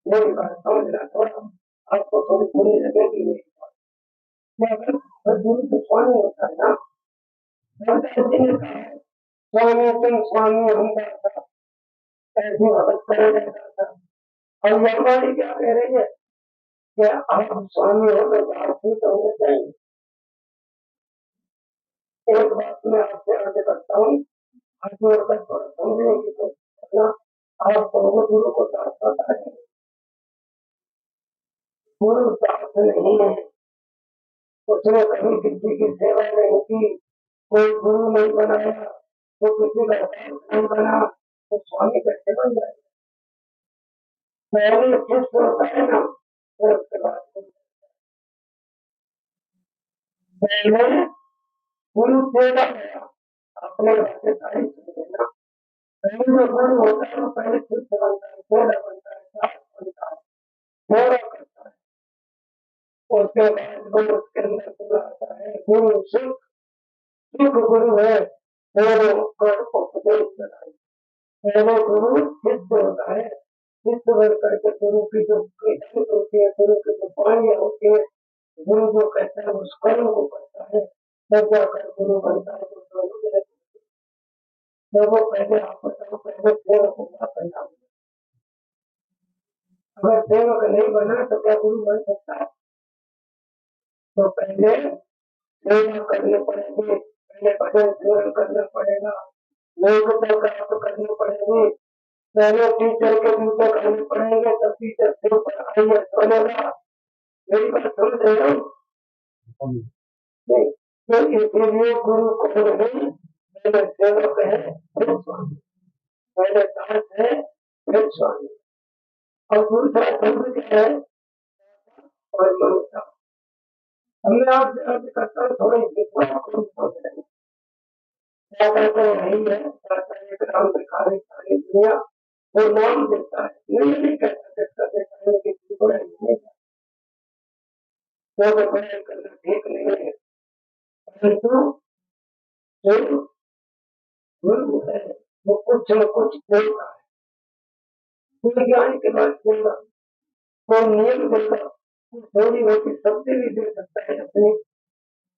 मेरी बात समझना थोड़ा आपको थोड़ी थोड़ी लगेगी अगर गुरु तो स्वामी होता है ना, स्वामी तुम स्वामी हम ऐसी मदद करे रहता था। और भगवान क्या कह रही है कि आप स्वामी हो तो भारतीय तो होने चाहिए। एक बात मैं आपसे अर्ज करता हूँ, आपको थोड़ा समझेंगे तो आप गुरु को दास पता है। गुरु दास नहीं है, उसने कभी किसी की सेवा नहीं की, कोई गुरु नहीं बनाया, तो किसी का दास नहीं बना, तो स्वामी कैसे बन जाए। पहले शिष्य होता है ना, फिर उसके बाद पहले गुरु सेवा गया अपने घर से सारी चीजें ना। पहले जो गुरु होता है वो पहले शिष्य बनता है, सेवा बनता है, दास बनता है, सेवा करता है। उसके बाद गुरु उसके अंदर पूरा आता है। गुरु सुख सुख गुरु है, गुरु कर उपदेश बनाए। पहले गुरु शिष्य होता है, शिष्य बन करके गुरु की जो कृति होती है, गुरु की जो वाणी होती है, गुरु जो कहता है उस कर्म को करता है, तब जाकर गुरु बनता है। तो वो पहले आप बताओ, पहले सेवक होगा पहला। अगर सेवक नहीं बना तो क्या गुरु बन सकता है। तो पहले सेवा करनी पड़ेगी, पहले भजन सेवन करना पड़ेगा, योग्यता प्राप्त करनी पड़ेगी, पहले टीचर के जूते करने पड़ेंगे, तब टीचर सिर पर आइए चलेगा। मेरी बात समझ रहे हो? नहीं, तो इसीलिए गुरु को नहीं, पहले सेवक है फिर स्वामी, पहले दास है फिर स्वामी। और दूसरा शब्द क्या है, और ममता। हमने आपसे अर्ज करता हूँ थोड़ी विश्वास को सोच रहे क्या कहते हैं, नहीं है एक नाम भिखारी सारी दुनिया वो नाम देता है, नहीं कह सकते किसी को नहीं करना ठीक नहीं है। परंतु जो गुरु है वो कुछ न कुछ देता है, कोई ज्ञान के बाद देगा, कोई नियम देगा, थोड़ी बहुत शक्ति भी दे सकता है अपनी,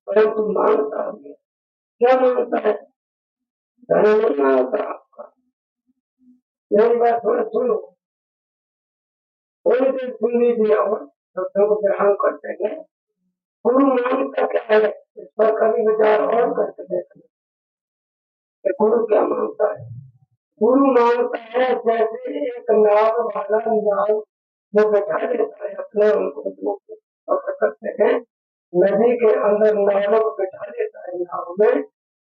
परंतु मांगता है क्या मांगता है, धन नहीं मांगता आपका। मेरी बात थोड़ा सुनो, थोड़ी देर सुन लीजिए और शब्दों को ग्रहण करते हैं। गुरु मांगता क्या है, इस पर कभी विचार और करके देखना। गुरु क्या मांगता है, गुरु मांगता है जैसे एक नाव वाला नाव जो बैठा देता है अपने उनको पकड़ सकते हैं, नदी के अंदर नाव को बैठा देता है, नाव में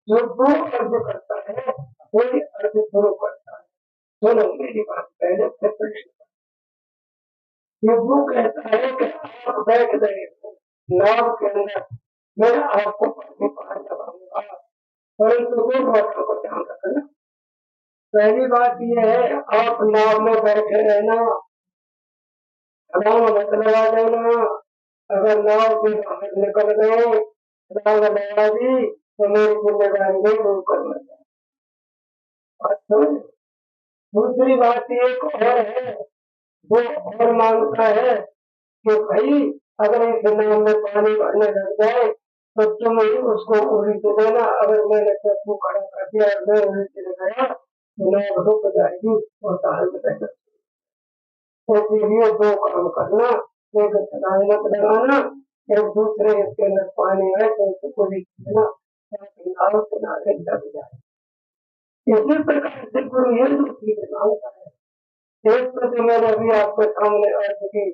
जो दो अर्ज करता है वही अर्ज गुरु करता है। सुनो मेरी बात पहले से प्रश्न, ये वो कहता है कि आप बैठ गए नाव के अंदर, मैं आपको पानी पार लगाऊंगा, परंतु दो बातों को ध्यान रखना। पहली बात यह है आप नाव में बैठे रहना, नाव मत लगा देना। अगर नाव के बाहर निकल गए, नाव लगा दी तो मेरी जिम्मेदारी नहीं, वो करना चाहिए। दूसरी बात एक और है, वो और मांगता है कि भाई अगर इस नाव में पानी भरने लग जाए तो तुम ही उसको उल्टी देना, अगर मैंने चप्पू खड़ा कर दिया और मैं उल्टी गया तो नाव डूब जाएगी और ताल में बैठ। तो इसीलिए दो काम करना, एक छलांग मत लगाना, एक दूसरे इसके अंदर पानी है तो उसको भी देना ताकि नाव किनारे लग जाए। इसी प्रकार से गुरु ये दो चीजें मांगता है। एक तो मैंने अभी आपके सामने अर्ज की,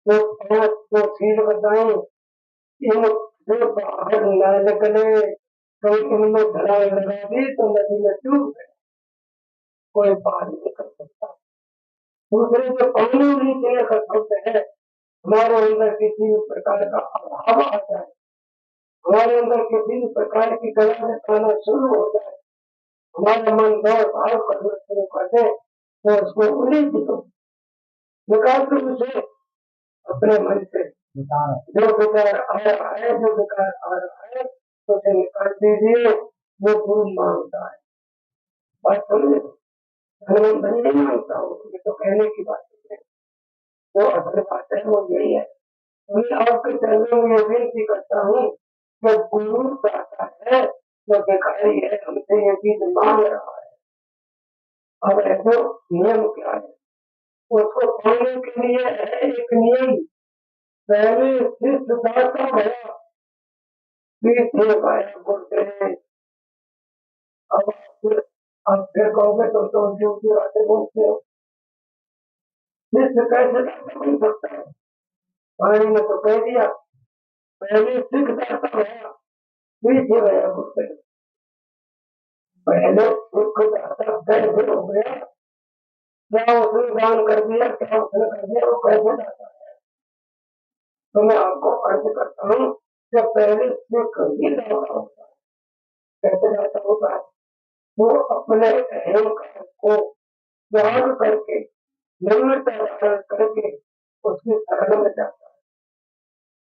जो पांच जो चीज बताई, इन जो बाहर न निकले तो इनमें धड़ाई लगा दी तो नदी में डूब गए, कोई पार नहीं कर सकता। दूसरे जो पानी नीचे का शब्द है, हमारे अंदर किसी प्रकार का अभाव आ जाए, हमारे अंदर किसी प्रकार की गलत आना शुरू हो जाए, हमारा मन दौड़ भाव करना शुरू कर दे, तो उसको उन्हीं को निकाल दो उसे अपने मन से, जो विकार आ रहा है, जो विकार आ रहा है तो उसे निकाल दीजिए। वो गुरु मांगता है। बात समझे? धनवंत धन नहीं मांगता हो, ये तो कहने की बात है। जो असल बात है वो यही है। मैं आपके चरणों में ये विनती करता हूँ कि गुरु चाहता है, जो भिखारी है हमसे ये चीज मांग रहा है, अब ऐसे नियम क्या है उसको पाने के लिए है एक नियम। पहले शिष्य दाता भया, पीछे पाया गुरुदेव। अब फिर कहोगे तो ऊंची ऊंची बातें बोलते हो। शिष्य कैसे दाता बन सकता है? पानी ने तो कह दिया, पहले सिख दाता भया, पीछे भया गुरुदेव। पहले सिख दाता कैसे हो गया? क्या उसने दान कर दिया, क्या उसने कर दिया, वो कैसे दाता है? तो मैं आपको अर्ज करता हूँ कि पहले सिख ही दाता होता है। कैसे दाता होता है? वो अपने अहंकार को त्याग करके, निम्नता धारण करके उसकी शरण में जाता है।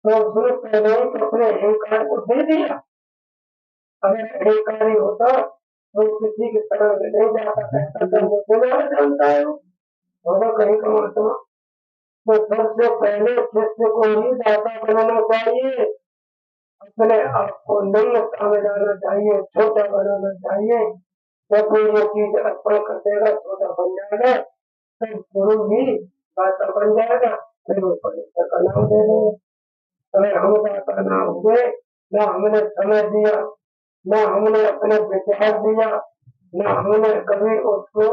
तो उसने पहले ही अपने अहंकार को दे दिया। अगर अहंकारी होता तो किसी की शरण में नहीं जाता, कहता था मुझे जानता है होगा कहीं का महात्मा। तो सबसे पहले शिष्य को ही दाता बनाना चाहिए। अपने आप को निम्नता में जाना चाहिए, छोटा बनाना चाहिए। जब कोई ये चीज अर्पण कर देगा, छोटा बन जाएगा, तो गुरु भी दाता बन जाएगा, फिर वो पवित्र का नाम दे देंगे। अगर हम दाता ना हुए, ना हमने समय दिया, ना हमने अपने विचार दिया, ना हमने कभी उसको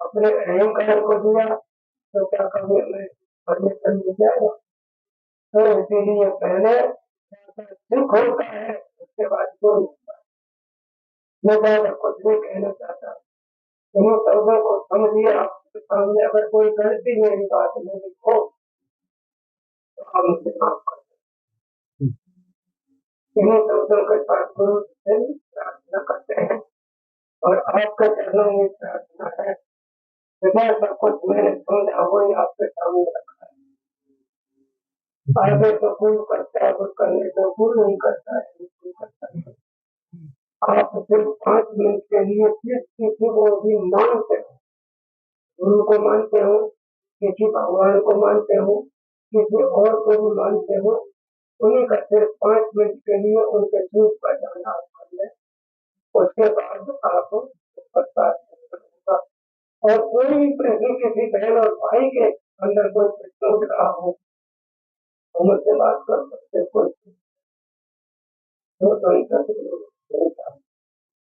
अपने अहंकार को दिया, तो क्या कभी हमें परमेश्वर मिल जाएगा? तो इसीलिए पहले सुख होता है, उसके बाद गुरु होता है। मैं ज्यादा कुछ नहीं कहना चाहता। इन शब्दों को समझिए। आपके सामने अगर कोई गलती मेरी बात में लिखो तो आप मुझे माफ कर दें। इन शब्दों के साथ गुरु से प्रार्थना करते हैं और आपके चरणों में प्रार्थना है। मैं सब कुछ मैंने समझा वही आपके सामने रखा है। आगे तो गुरु करता है, गुरु करने को गुरु नहीं करता है, गुरु करता है। आप सिर्फ 5 मिनट के लिए किसी को भी मानते हो, गुरु को मानते हो, किसी भगवान को मानते हो, किसी और को भी मानते हो, उन्हीं का सिर्फ 5 मिनट के लिए उनके दूध पर जाना कर ले। उसके बाद आप होगा। और कोई भी प्रश्न किसी बहन और भाई के अंदर कोई प्रश्न उठ रहा हो तो मुझसे बात कर सकते। कोई